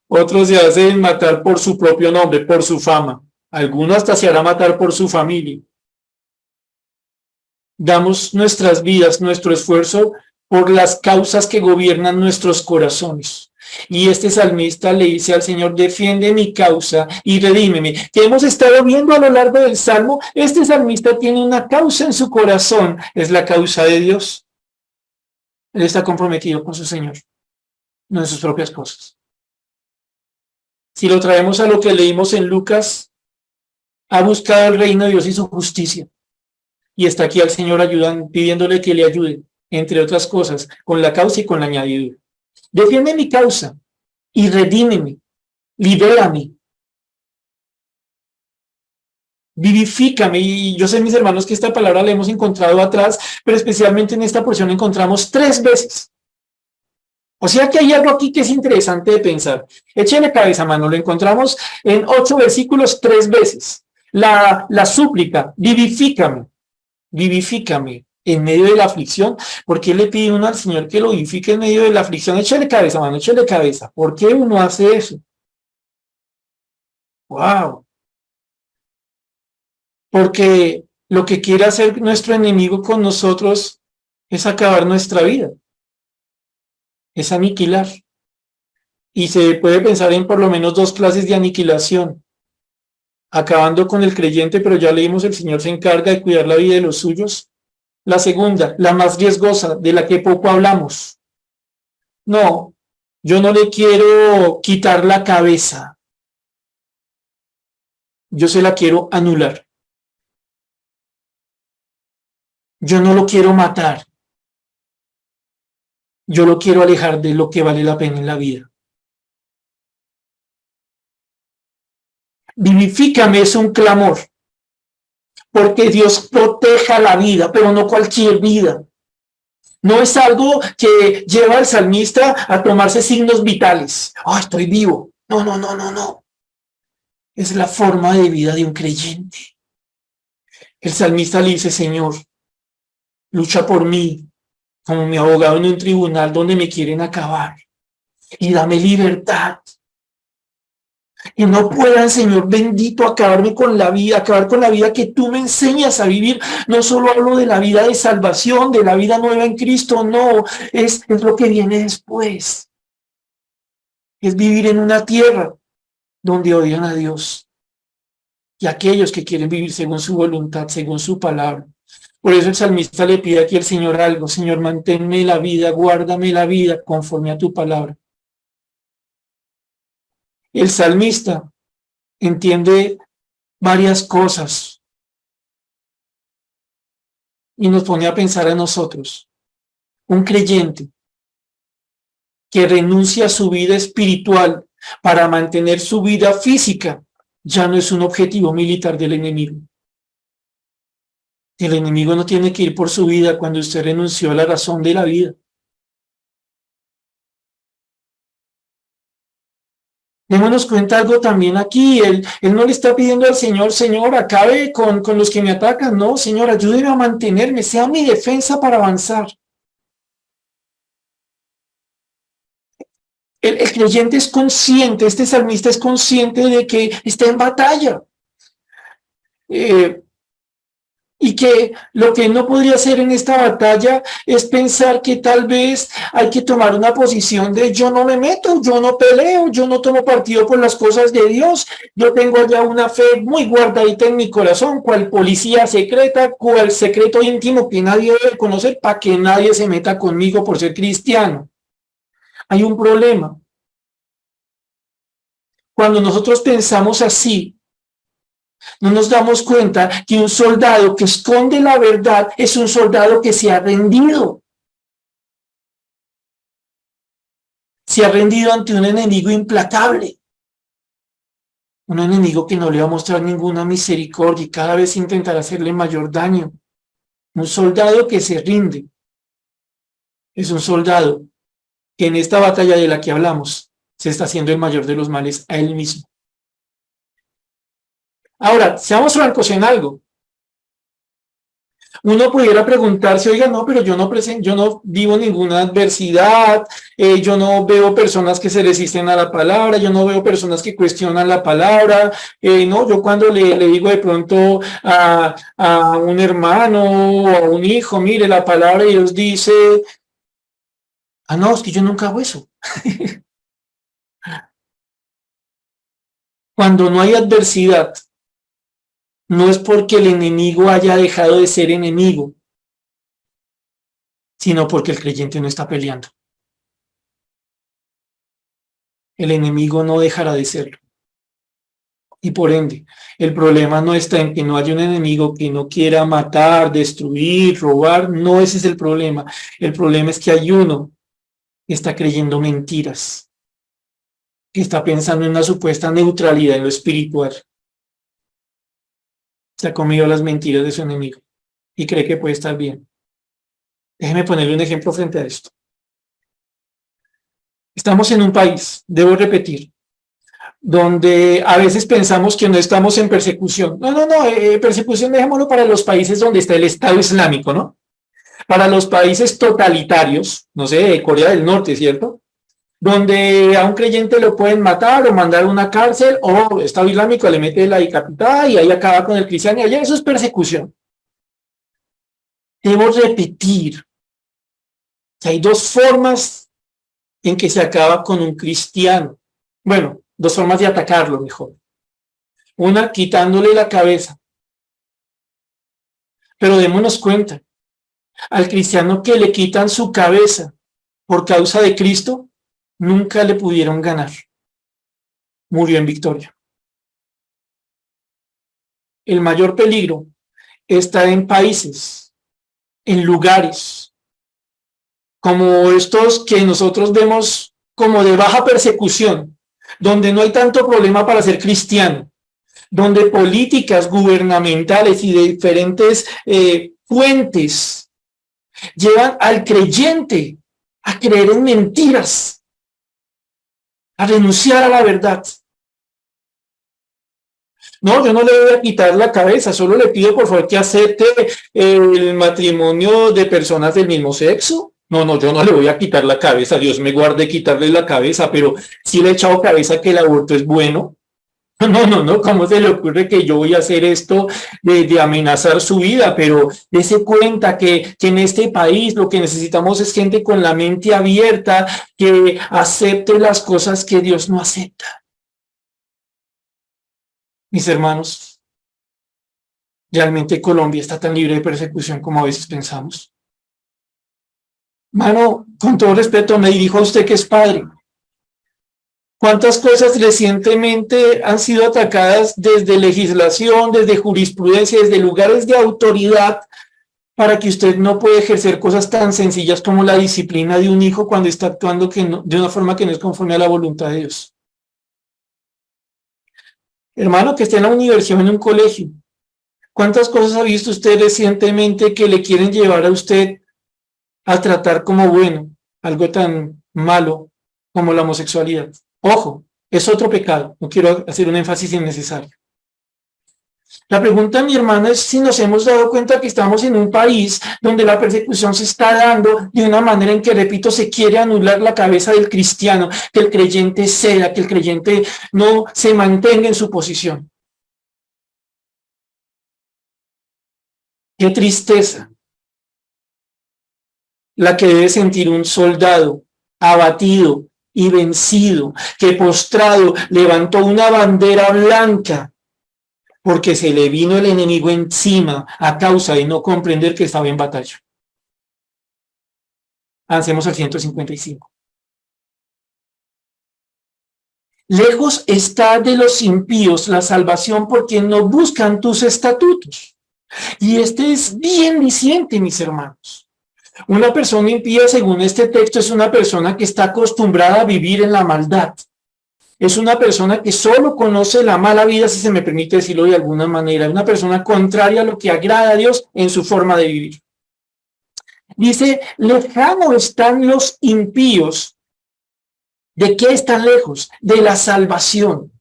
otros se hacen matar por su propio nombre, por su fama. Algunos hasta se hará matar por su familia. Damos nuestras vidas, nuestro esfuerzo por las causas que gobiernan nuestros corazones. Y este salmista le dice al Señor, defiende mi causa y redímeme. Que hemos estado viendo a lo largo del Salmo, este salmista tiene una causa en su corazón, es la causa de Dios. Él está comprometido con su Señor, no en sus propias cosas. Si lo traemos a lo que leímos en Lucas, ha buscado el reino de Dios y su justicia. Y está aquí al Señor ayudando, pidiéndole que le ayude, entre otras cosas, con la causa y con la añadidura. Defiende mi causa y redímeme, libérame, vivifícame. Y yo sé, mis hermanos, que esta palabra la hemos encontrado atrás, pero especialmente en esta porción encontramos 3 veces. O sea que hay algo aquí que es interesante de pensar. Échale cabeza, mano, lo encontramos en 8 versículos 3 veces. La súplica, vivifícame, vivifícame en medio de la aflicción. ¿Por qué le pide uno al Señor que lo vivifique en medio de la aflicción? Échale cabeza, mano, échale cabeza. ¿Por qué uno hace eso? ¡Wow! Porque lo que quiere hacer nuestro enemigo con nosotros es acabar nuestra vida, es aniquilar. Y se puede pensar en por lo menos 2 clases de aniquilación. Acabando con el creyente, pero ya leímos, el Señor se encarga de cuidar la vida de los suyos. La segunda, la más riesgosa, de la que poco hablamos. No, yo no le quiero quitar la cabeza, yo se la quiero anular. Yo no lo quiero matar, yo lo quiero alejar de lo que vale la pena en la vida. Vivifícame es un clamor, porque Dios proteja la vida, pero no cualquier vida. No es algo que lleva al salmista a tomarse signos vitales. ¡Ah, estoy vivo! No, no, no, no, no. Es la forma de vida de un creyente. El salmista le dice, Señor, lucha por mí como mi abogado en un tribunal donde me quieren acabar. Y dame libertad. Que no puedan, Señor bendito, acabarme con la vida, acabar con la vida que tú me enseñas a vivir. No solo hablo de la vida de salvación, de la vida nueva en Cristo, no, es lo que viene después. Es vivir en una tierra donde odian a Dios y aquellos que quieren vivir según su voluntad, según su palabra. Por eso el salmista le pide aquí al Señor algo: Señor, manténme la vida, guárdame la vida conforme a tu palabra. El salmista entiende varias cosas y nos pone a pensar a nosotros. Un creyente que renuncia a su vida espiritual para mantener su vida física ya no es un objetivo militar del enemigo. El enemigo no tiene que ir por su vida cuando usted renunció a la razón de la vida. Démonos cuenta algo también aquí, él no le está pidiendo al Señor, Señor, acabe con los que me atacan, no, Señor, ayúdeme a mantenerme, sea mi defensa para avanzar. El creyente es consciente, este salmista es consciente de que está en batalla. Y que lo que no podría hacer en esta batalla es pensar que tal vez hay que tomar una posición de yo no me meto, yo no peleo, yo no tomo partido por las cosas de Dios, yo tengo allá una fe muy guardadita en mi corazón, cual policía secreta, cual secreto íntimo que nadie debe conocer para que nadie se meta conmigo por ser cristiano. Hay un problema. Cuando nosotros pensamos así, no nos damos cuenta que un soldado que esconde la verdad es un soldado que se ha rendido. Se ha rendido ante un enemigo implacable. Un enemigo que no le va a mostrar ninguna misericordia y cada vez intentará hacerle mayor daño. Un soldado que se rinde es un soldado que en esta batalla de la que hablamos se está haciendo el mayor de los males a él mismo. Ahora, seamos francos en algo. Uno pudiera preguntarse, oiga, no, pero yo no vivo ninguna adversidad, yo no veo personas que se resisten a la palabra, yo no veo personas que cuestionan la palabra, no, yo cuando le digo de pronto a un hermano o a un hijo, mire, la palabra de Dios dice, no, es que yo nunca hago eso. Cuando no hay adversidad, no es porque el enemigo haya dejado de ser enemigo, sino porque el creyente no está peleando. El enemigo no dejará de serlo. Y por ende, el problema no está en que no haya un enemigo que no quiera matar, destruir, robar, no ese es el problema. El problema es que hay uno que está creyendo mentiras, que está pensando en una supuesta neutralidad en lo espiritual. Se ha comido las mentiras de su enemigo y cree que puede estar bien. Déjeme ponerle un ejemplo frente a esto. Estamos en un país, debo repetir, donde a veces pensamos que no estamos en persecución. No, persecución dejémoslo para los países donde está el Estado Islámico, ¿no? Para los países totalitarios, no sé, Corea del Norte, ¿cierto? Donde a un creyente lo pueden matar o mandar a una cárcel, o Estado Islámico le mete la decapitada y ahí acaba con el cristiano, y allá eso es persecución. Debo repetir que hay dos formas en que se acaba con un cristiano. Bueno, dos formas de atacarlo mejor. Una, quitándole la cabeza. Pero démonos cuenta, al cristiano que le quitan su cabeza por causa de Cristo, nunca le pudieron ganar. Murió en victoria. El mayor peligro está en países, en lugares, como estos que nosotros vemos como de baja persecución, donde no hay tanto problema para ser cristiano, donde políticas gubernamentales y de diferentes fuentes llevan al creyente a creer en mentiras, a renunciar a la verdad. No, yo no le voy a quitar la cabeza, solo le pido por favor que acepte el matrimonio de personas del mismo sexo. No, yo no le voy a quitar la cabeza, Dios me guarde quitarle la cabeza, pero si le he echado cabeza que el aborto es bueno. No, ¿cómo se le ocurre que yo voy a hacer esto de amenazar su vida? Pero dése cuenta que en este país lo que necesitamos es gente con la mente abierta, que acepte las cosas que Dios no acepta. Mis hermanos, ¿realmente Colombia está tan libre de persecución como a veces pensamos? Mano, con todo respeto, me dirijo a usted que es padre. ¿Cuántas cosas recientemente han sido atacadas desde legislación, desde jurisprudencia, desde lugares de autoridad para que usted no pueda ejercer cosas tan sencillas como la disciplina de un hijo cuando está actuando de una forma que no es conforme a la voluntad de Dios? Hermano, que esté en la universidad o en un colegio, ¿cuántas cosas ha visto usted recientemente que le quieren llevar a usted a tratar como bueno algo tan malo como la homosexualidad? Ojo, Es otro pecado. No quiero hacer un énfasis innecesario. La pregunta, mi hermana, es si nos hemos dado cuenta que estamos en un país donde la persecución se está dando de una manera en que, repito, se quiere anular la cabeza del cristiano, que el creyente ceda, que el creyente no se mantenga en su posición. Qué tristeza la que debe sentir un soldado abatido y vencido, que postrado levantó una bandera blanca porque se le vino el enemigo encima a causa de no comprender que estaba en batalla. Avancemos al 155. Lejos está de los impíos la salvación porque no buscan tus estatutos. Y este es bien diciente, mis hermanos. Una persona impía, según este texto, es una persona que está acostumbrada a vivir en la maldad. Es una persona que solo conoce la mala vida, si se me permite decirlo de alguna manera. Una persona contraria a lo que agrada a Dios en su forma de vivir. Dice, lejano están los impíos. ¿De qué están lejos? De la salvación.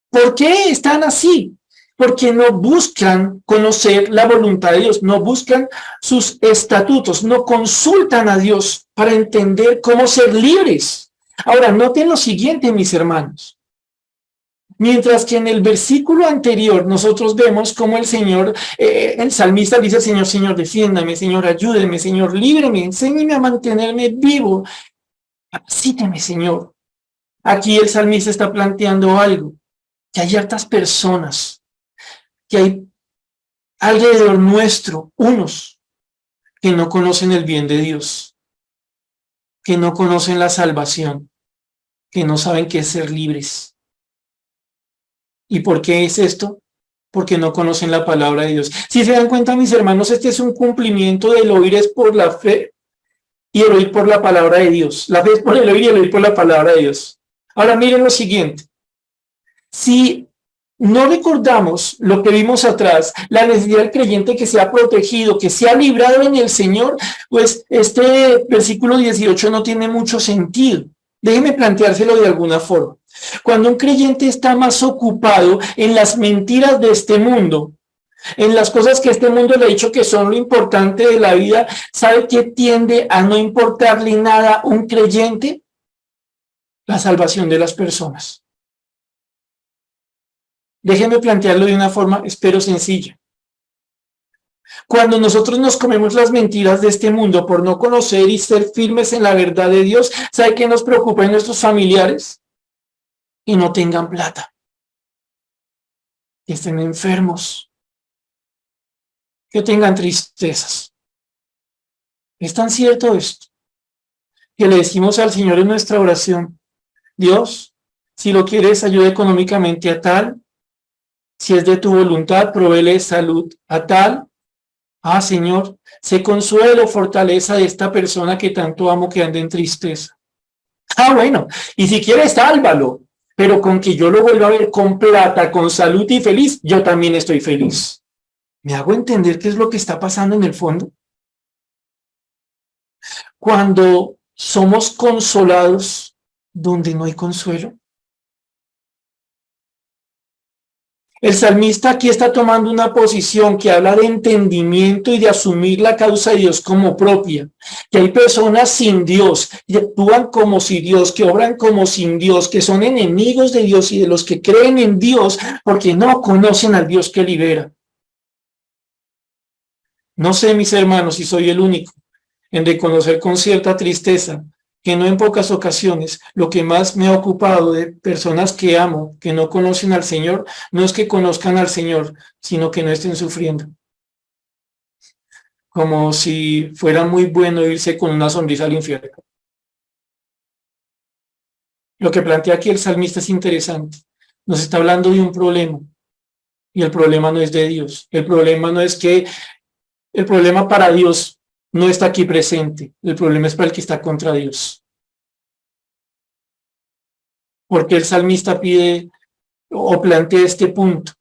¿Por qué están así? Porque no buscan conocer la voluntad de Dios, no buscan sus estatutos, no consultan a Dios para entender cómo ser libres. Ahora, noten lo siguiente, mis hermanos. Mientras que en el versículo anterior nosotros vemos cómo el Señor, el salmista dice, Señor, Señor, defiéndame, Señor, ayúdeme, Señor, líbreme, enséñeme a mantenerme vivo, capacíteme, Señor. Aquí el salmista está planteando algo, que hay hartas personas, que hay alrededor nuestro, unos que no conocen el bien de Dios, que no conocen la salvación, que no saben qué es ser libres. ¿Y por qué es esto? Porque no conocen la palabra de Dios. Si se dan cuenta, mis hermanos, este es un cumplimiento del oír es por la fe y el oír por la palabra de Dios. La fe es por el oír y el oír por la palabra de Dios. Ahora miren lo siguiente. Si no recordamos lo que vimos atrás, la necesidad del creyente que sea protegido, que sea librado en el Señor, pues este versículo 18 no tiene mucho sentido. Déjeme planteárselo de alguna forma. Cuando un creyente está más ocupado en las mentiras de este mundo, en las cosas que este mundo le ha dicho que son lo importante de la vida, ¿sabe qué tiende a no importarle nada a un creyente? La salvación de las personas. Déjenme plantearlo de una forma, espero, sencilla. Cuando nosotros nos comemos las mentiras de este mundo por no conocer y ser firmes en la verdad de Dios, ¿sabe qué nos preocupa en nuestros familiares? Y no tengan plata, que estén enfermos, que tengan tristezas. ¿Es tan cierto esto? Que le decimos al Señor en nuestra oración, Dios, si lo quieres, ayuda económicamente a tal, si es de tu voluntad, provéele salud a tal. Ah, Señor, sé consuelo, fortaleza de esta persona que tanto amo que ande en tristeza. Ah, bueno, y si quieres, sálvalo, pero con que yo lo vuelva a ver con plata, con salud y feliz, yo también estoy feliz. ¿Me hago entender qué es lo que está pasando en el fondo? Cuando somos consolados donde no hay consuelo. El salmista aquí está tomando una posición que habla de entendimiento y de asumir la causa de Dios como propia. Que hay personas sin Dios, que actúan como si Dios, que obran como sin Dios, que son enemigos de Dios y de los que creen en Dios porque no conocen al Dios que libera. No sé, mis hermanos, si soy el único en reconocer con cierta tristeza que no en pocas ocasiones lo que más me ha ocupado de personas que amo, que no conocen al Señor, no es que conozcan al Señor, sino que no estén sufriendo. Como si fuera muy bueno irse con una sonrisa al infierno. Lo que plantea aquí el salmista es interesante. Nos está hablando de un problema, y el problema no es de Dios. El problema no es que, el problema para Dios no está aquí presente. El problema es para el que está contra Dios. Porque el salmista pide o plantea este punto.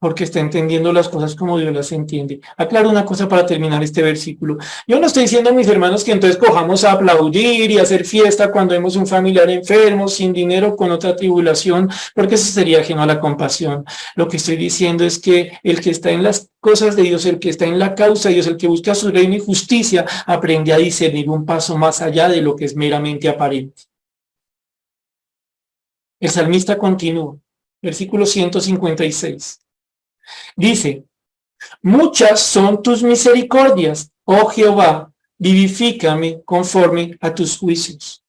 porque está entendiendo las cosas como Dios las entiende. Aclaro una cosa para terminar este versículo. Yo no estoy diciendo, mis hermanos, que entonces cojamos a aplaudir y hacer fiesta cuando vemos un familiar enfermo, sin dinero, con otra tribulación, porque eso sería ajeno a la compasión. Lo que estoy diciendo es que el que está en las cosas de Dios, el que está en la causa de Dios, el que busca su reino y justicia, aprende a discernir un paso más allá de lo que es meramente aparente. El salmista continúa, versículo 156. Dice: muchas son tus misericordias, oh Jehová, vivifícame conforme a tus juicios.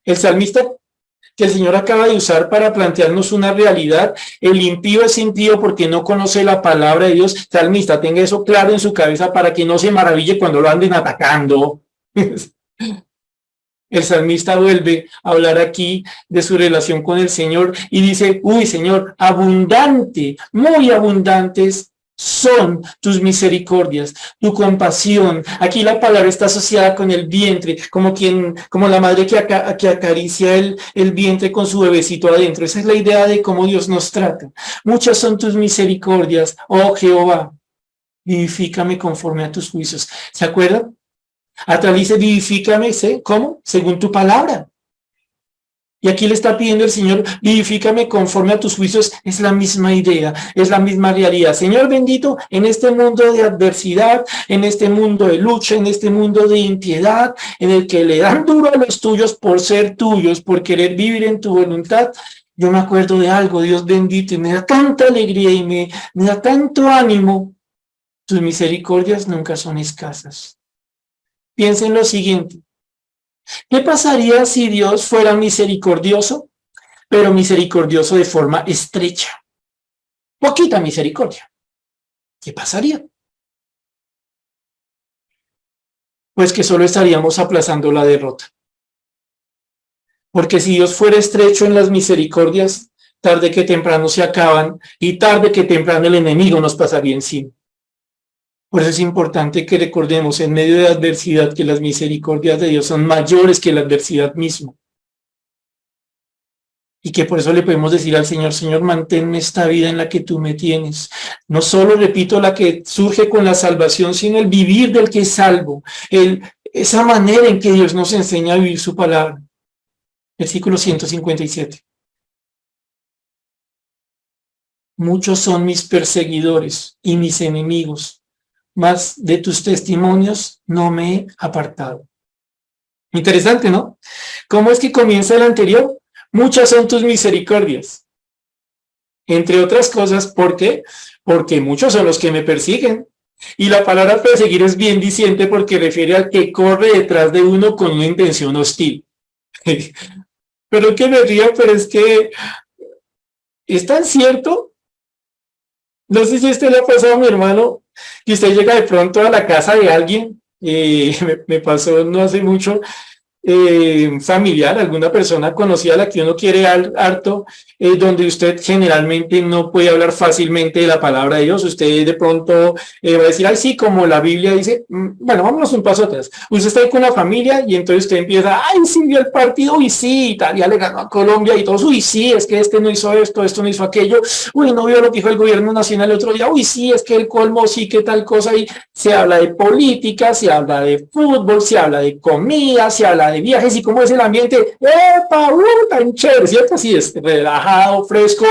El salmista que el Señor acaba de usar para plantearnos una realidad, el impío es impío porque no conoce la palabra de Dios. Salmista, tenga eso claro en su cabeza para que no se maraville cuando lo anden atacando. El salmista vuelve a hablar aquí de su relación con el Señor y dice: uy, Señor, abundante, muy abundantes son tus misericordias, tu compasión. Aquí la palabra está asociada con el vientre, como la madre que acaricia el vientre con su bebecito adentro. Esa es la idea de cómo Dios nos trata. Muchas son tus misericordias, oh Jehová, vivifícame conforme a tus juicios. ¿Se acuerdan? Atrás dice: vivifícame, ¿cómo? Según tu palabra. Y aquí le está pidiendo el Señor: vivifícame conforme a tus juicios. Es la misma idea, es la misma realidad. Señor bendito, en este mundo de adversidad, en este mundo de lucha, en este mundo de impiedad, en el que le dan duro a los tuyos por ser tuyos, por querer vivir en tu voluntad, yo me acuerdo de algo, Dios bendito, y me da tanta alegría y me da tanto ánimo. Tus misericordias nunca son escasas. Piensen lo siguiente: ¿qué pasaría si Dios fuera misericordioso, pero misericordioso de forma estrecha? Poquita misericordia. ¿Qué pasaría? Pues que solo estaríamos aplazando la derrota. Porque si Dios fuera estrecho en las misericordias, tarde que temprano se acaban y tarde que temprano el enemigo nos pasaría encima. Por eso es importante que recordemos en medio de adversidad que las misericordias de Dios son mayores que la adversidad misma. Y que por eso le podemos decir al Señor: Señor, manténme esta vida en la que tú me tienes. No solo, repito, la que surge con la salvación, sino el vivir del que es salvo. Esa manera en que Dios nos enseña a vivir su palabra. Versículo 157. Muchos son mis perseguidores y mis enemigos, mas de tus testimonios no me he apartado. Interesante, ¿no? ¿Cómo es que comienza el anterior? Muchas son tus misericordias. Entre otras cosas, ¿por qué? Porque muchos son los que me persiguen. Y la palabra perseguir es bien diciente porque refiere al que corre detrás de uno con una intención hostil. Pero que me río, pero es que es tan cierto. No sé si este le ha pasado a mi hermano, que usted llega de pronto a la casa de alguien, me pasó no hace mucho, familiar, alguna persona conocida a la que uno quiere harto, donde usted generalmente no puede hablar fácilmente de la palabra de Dios. Usted de pronto va a decir: ay, sí, como la Biblia dice. Bueno, vámonos un paso atrás. Usted está ahí con la familia y entonces usted empieza: ay, sí, vio el partido, uy, sí, Italia le ganó a Colombia y todos: uy, sí, es que este no hizo esto, esto no hizo aquello, uy, no vio lo que dijo el gobierno nacional el otro día, uy, sí, es que el colmo, sí, que tal cosa. Y se habla de política, se habla de fútbol, se habla de comida, se habla de viajes. Y cómo es el ambiente, ¡epa! Tan chévere, ¿cierto? Así es, relajado, fresco.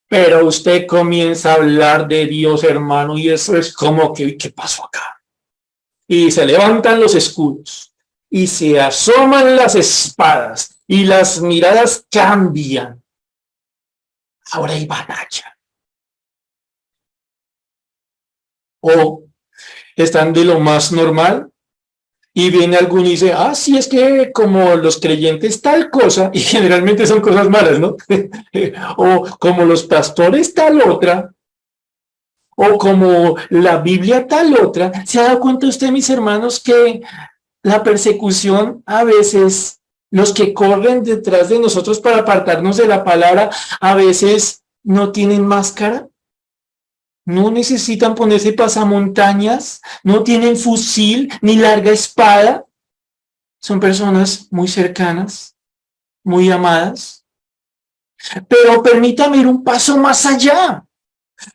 Pero usted comienza a hablar de Dios, hermano, y eso es como que: ¿qué pasó acá? Y se levantan los escudos y se asoman las espadas y las miradas cambian. Ahora hay batalla. O están de lo más normal y viene alguno y dice: ah, sí, es que como los creyentes tal cosa, y generalmente son cosas malas, ¿no? O como los pastores tal otra, o como la Biblia tal otra. ¿Se ha dado cuenta usted, mis hermanos, que la persecución a veces, los que corren detrás de nosotros para apartarnos de la palabra, a veces no tienen máscara? No necesitan ponerse pasamontañas, no tienen fusil ni larga espada. Son personas muy cercanas, muy amadas, Pero permítame ir un paso más allá.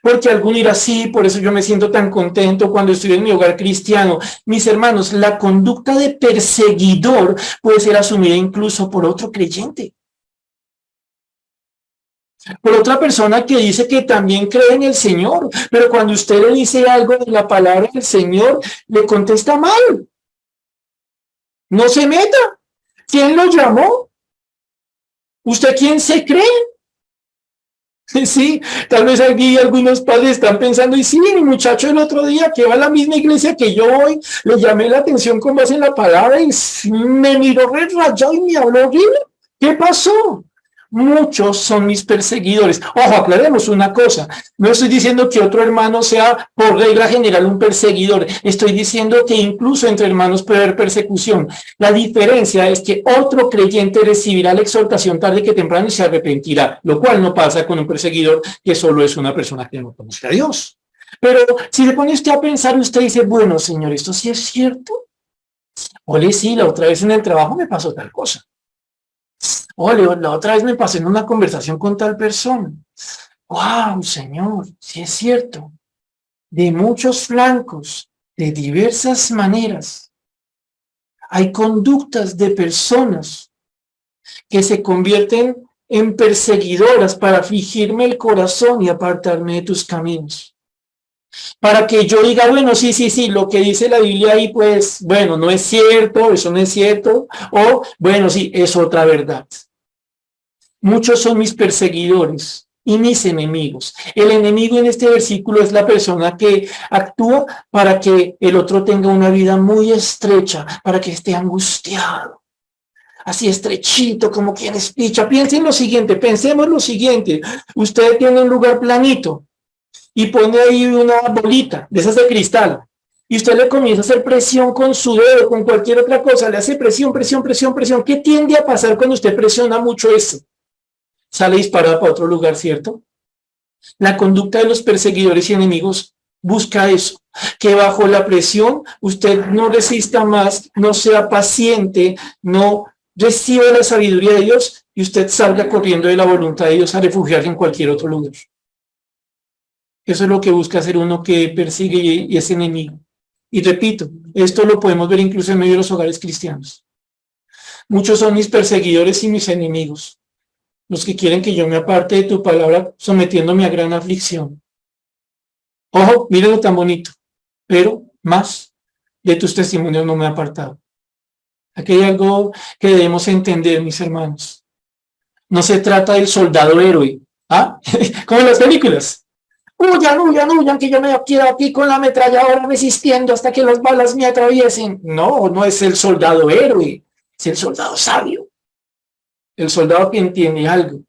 Porque alguno dirá, sí, por eso yo me siento tan contento cuando estoy en mi hogar cristiano. Mis hermanos, la conducta de perseguidor puede ser asumida incluso por otro creyente, por otra persona que dice que también cree en el Señor, pero cuando usted le dice algo de la palabra del Señor, le contesta mal. No se meta. ¿Quién lo llamó? ¿Usted quién se cree? Sí, tal vez aquí algunos padres están pensando, y sí, mi muchacho el otro día que va a la misma iglesia que yo voy, le llamé la atención con base en la palabra y me miró re rayado y me habló horrible. ¿Qué pasó? Muchos son mis perseguidores. Ojo, aclaremos una cosa. No estoy diciendo que otro hermano sea por regla general un perseguidor. Estoy diciendo que incluso entre hermanos puede haber persecución. La diferencia es que otro creyente recibirá la exhortación tarde que temprano y se arrepentirá, lo cual no pasa con un perseguidor que solo es una persona que no conoce a Dios. Pero si le pone usted a pensar, usted dice, bueno, señor, ¿esto sí es cierto? Ole, sí, la otra vez en el trabajo me pasó tal cosa. Ole, la otra vez me pasé en una conversación con tal persona. Wow, señor, sí es cierto. De muchos flancos, de diversas maneras, hay conductas de personas que se convierten en perseguidoras para afligirme el corazón y apartarme de tus caminos. Para que yo diga, bueno, sí, sí, sí, lo que dice la Biblia ahí, pues, bueno, no es cierto, eso no es cierto, o, bueno, sí, es otra verdad. Muchos son mis perseguidores y mis enemigos. El enemigo en este versículo es la persona que actúa para que el otro tenga una vida muy estrecha, para que esté angustiado, así estrechito, como quien espicha. Piensen lo siguiente, pensemos lo siguiente. Usted tiene un lugar planito y pone ahí una bolita de esas de cristal y usted le comienza a hacer presión con su dedo, con cualquier otra cosa, le hace presión, presión, presión, presión. ¿Qué tiende a pasar cuando usted presiona mucho eso? Sale disparada para otro lugar, ¿cierto? La conducta de los perseguidores y enemigos busca eso, que bajo la presión usted no resista más, no sea paciente, no reciba la sabiduría de Dios y usted salga corriendo de la voluntad de Dios a refugiarse en cualquier otro lugar. Eso es lo que busca hacer uno que persigue y es enemigo. Y repito, esto lo podemos ver incluso en medio de los hogares cristianos. Muchos son mis perseguidores y mis enemigos, los que quieren que yo me aparte de tu palabra, sometiéndome a gran aflicción. Ojo, mírenlo tan bonito, pero más de tus testimonios no me he apartado. Aquí hay algo que debemos entender, mis hermanos. No se trata del soldado héroe, ¿ah? Como en las películas. Huyan, huyan, huyan, que yo me quedo aquí con la ametralladora resistiendo hasta que las balas me atraviesen. No, no es el soldado héroe, es el soldado sabio. El soldado que entiende algo.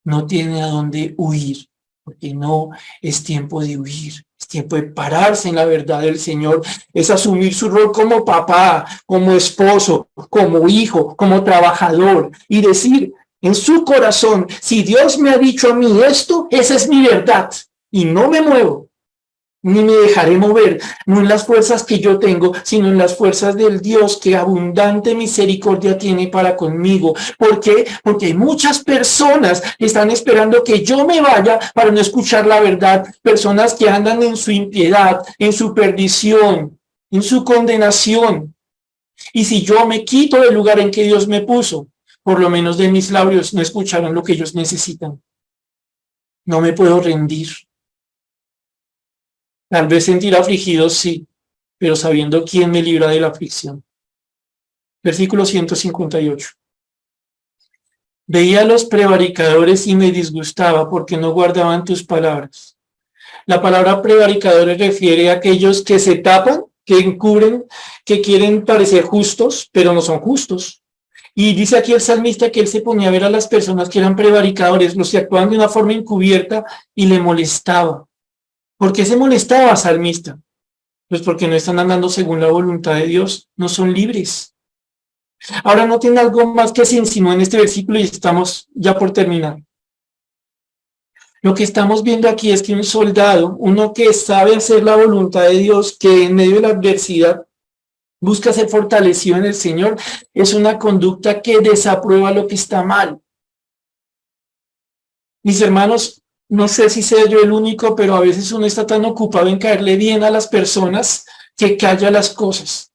No tiene a dónde huir, porque no es tiempo de huir, es tiempo de pararse en la verdad del Señor, es asumir su rol como papá, como esposo, como hijo, como trabajador y decir en su corazón, si Dios me ha dicho a mí esto, esa es mi verdad y no me muevo. Ni me dejaré mover, no en las fuerzas que yo tengo, sino en las fuerzas del Dios que abundante misericordia tiene para conmigo. ¿Por qué? Porque hay muchas personas que están esperando que yo me vaya para no escuchar la verdad. Personas que andan en su impiedad, en su perdición, en su condenación. Y si yo me quito del lugar en que Dios me puso, por lo menos de mis labios no escucharon lo que ellos necesitan. No me puedo rendir. Tal vez sentir afligido, sí, pero sabiendo quién me libra de la aflicción. Versículo 158. Veía a los prevaricadores y me disgustaba porque no guardaban tus palabras. La palabra prevaricadores refiere a aquellos que se tapan, que encubren, que quieren parecer justos, pero no son justos. Y dice aquí el salmista que él se ponía a ver a las personas que eran prevaricadores, los que actuaban de una forma encubierta y le molestaba. ¿Por qué se molestaba, salmista? Pues porque no están andando según la voluntad de Dios, no son libres. Ahora no tiene algo más que se insinúa en este versículo y estamos ya por terminar. Lo que estamos viendo aquí es que un soldado, uno que sabe hacer la voluntad de Dios, que en medio de la adversidad busca ser fortalecido en el Señor, es una conducta que desaprueba lo que está mal. Mis hermanos, no sé si sea yo el único, pero a veces uno está tan ocupado en caerle bien a las personas que calla las cosas.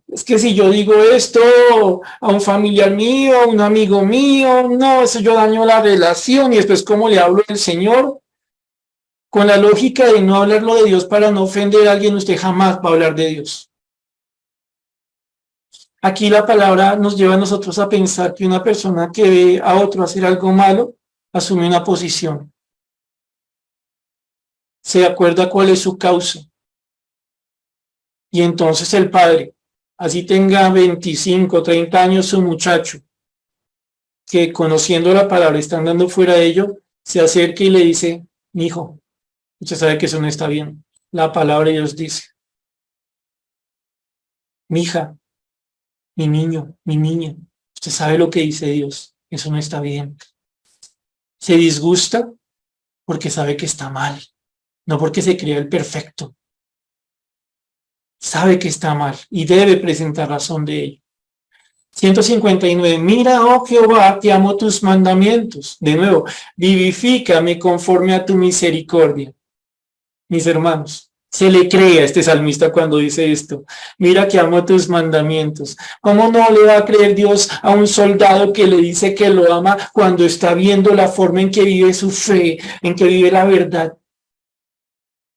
Es que si yo digo esto a un familiar mío, a un amigo mío, no, eso yo daño la relación y después cómo le hablo del Señor. Con la lógica de no hablarlo de Dios para no ofender a alguien, usted jamás va a hablar de Dios. Aquí la palabra nos lleva a nosotros a pensar que una persona que ve a otro hacer algo malo, asume una posición. Se acuerda cuál es su causa. Y entonces el padre, así tenga 25, 30 años su muchacho, que conociendo la palabra está andando fuera de ello, se acerca y le dice, mi hijo, usted sabe que eso no está bien. La palabra de Dios dice, mi hija, mi niño, mi niña, usted sabe lo que dice Dios, eso no está bien. Se disgusta porque sabe que está mal, no porque se crea el perfecto. Sabe que está mal y debe presentar razón de ello. 159. Mira, oh Jehová, que amo tus mandamientos. De nuevo, vivifícame conforme a tu misericordia. Mis hermanos, se le cree a este salmista cuando dice esto. Mira que amo tus mandamientos. ¿Cómo no le va a creer Dios a un soldado que le dice que lo ama cuando está viendo la forma en que vive su fe, en que vive la verdad?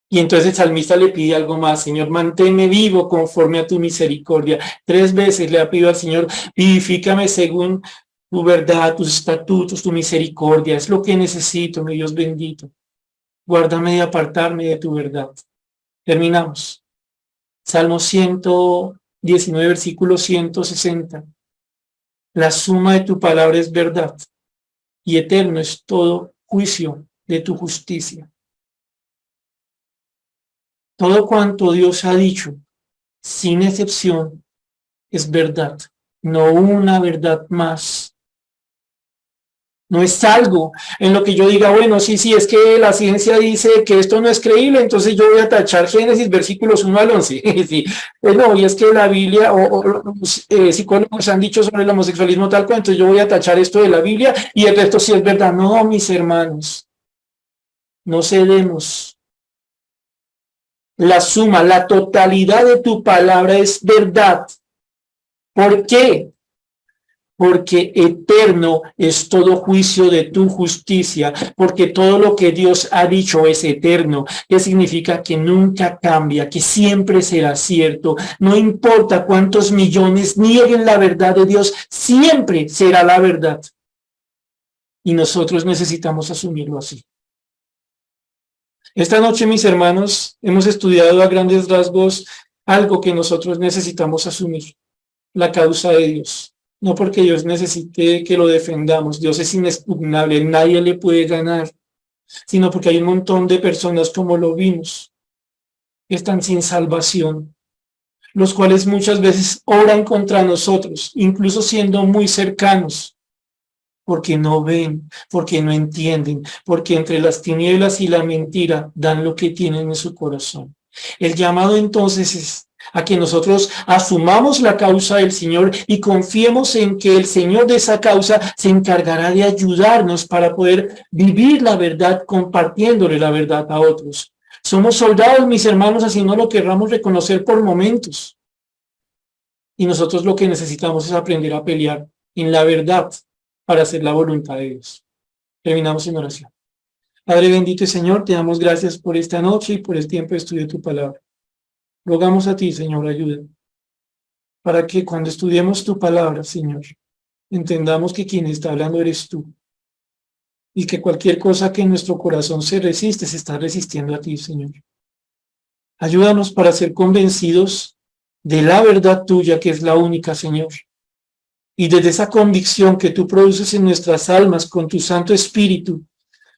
Y entonces el salmista le pide algo más, Señor, manténme vivo conforme a tu misericordia. 3 veces le ha pedido al Señor, vivifícame según tu verdad, tus estatutos, tu misericordia. Es lo que necesito, mi Dios bendito. Guárdame de apartarme de tu verdad. Terminamos. Salmo 119, versículo 160. La suma de tu palabra es verdad y eterno es todo juicio de tu justicia. Todo cuanto Dios ha dicho, sin excepción, es verdad, no una verdad más. No es algo en lo que yo diga, bueno, sí, es que la ciencia dice que esto no es creíble, entonces yo voy a tachar Génesis, versículos 1 al 11. Sí. No, y es que la Biblia o psicólogos han dicho sobre el homosexualismo tal cual, entonces yo voy a tachar esto de la Biblia y el resto sí es verdad. No, mis hermanos, no cedemos. La suma, la totalidad de tu palabra es verdad. ¿Por qué? Porque eterno es todo juicio de tu justicia, porque todo lo que Dios ha dicho es eterno, que significa que nunca cambia, que siempre será cierto, no importa cuántos millones nieguen la verdad de Dios, siempre será la verdad. Y nosotros necesitamos asumirlo así. Esta noche, mis hermanos, hemos estudiado a grandes rasgos algo que nosotros necesitamos asumir, la causa de Dios. No porque Dios necesite que lo defendamos, Dios es inexpugnable, nadie le puede ganar, sino porque hay un montón de personas, como lo vimos, que están sin salvación, los cuales muchas veces oran contra nosotros, incluso siendo muy cercanos, porque no ven, porque no entienden, porque entre las tinieblas y la mentira dan lo que tienen en su corazón. El llamado entonces es a que nosotros asumamos la causa del Señor y confiemos en que el Señor de esa causa se encargará de ayudarnos para poder vivir la verdad compartiéndole la verdad a otros. Somos soldados, mis hermanos, así no lo querramos reconocer por momentos. Y nosotros lo que necesitamos es aprender a pelear en la verdad para hacer la voluntad de Dios. Terminamos en oración. Padre bendito y Señor, te damos gracias por esta noche y por el tiempo de estudio de tu palabra. Rogamos a ti, Señor, ayuda, para que cuando estudiemos tu palabra, Señor, entendamos que quien está hablando eres tú y que cualquier cosa que en nuestro corazón se resiste, se está resistiendo a ti, Señor. Ayúdanos para ser convencidos de la verdad tuya, que es la única, Señor. Y desde esa convicción que tú produces en nuestras almas con tu Santo Espíritu,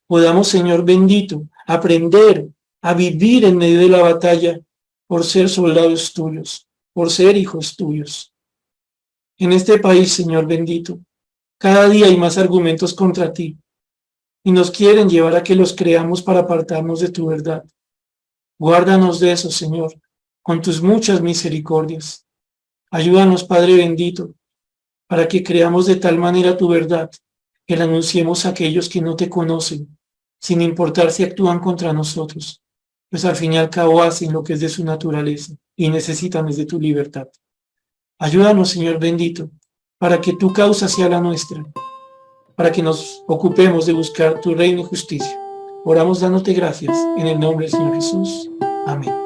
podamos, Señor bendito, aprender a vivir en medio de la batalla por ser soldados tuyos, por ser hijos tuyos. En este país, Señor bendito, cada día hay más argumentos contra ti y nos quieren llevar a que los creamos para apartarnos de tu verdad. Guárdanos de eso, Señor, con tus muchas misericordias. Ayúdanos, Padre bendito, para que creamos de tal manera tu verdad que la anunciemos a aquellos que no te conocen, sin importar si actúan contra nosotros, pues al fin y al cabo hacen lo que es de su naturaleza y necesitan es de tu libertad. Ayúdanos, Señor bendito, para que tu causa sea la nuestra, para que nos ocupemos de buscar tu reino y justicia. Oramos dándote gracias en el nombre del Señor Jesús. Amén.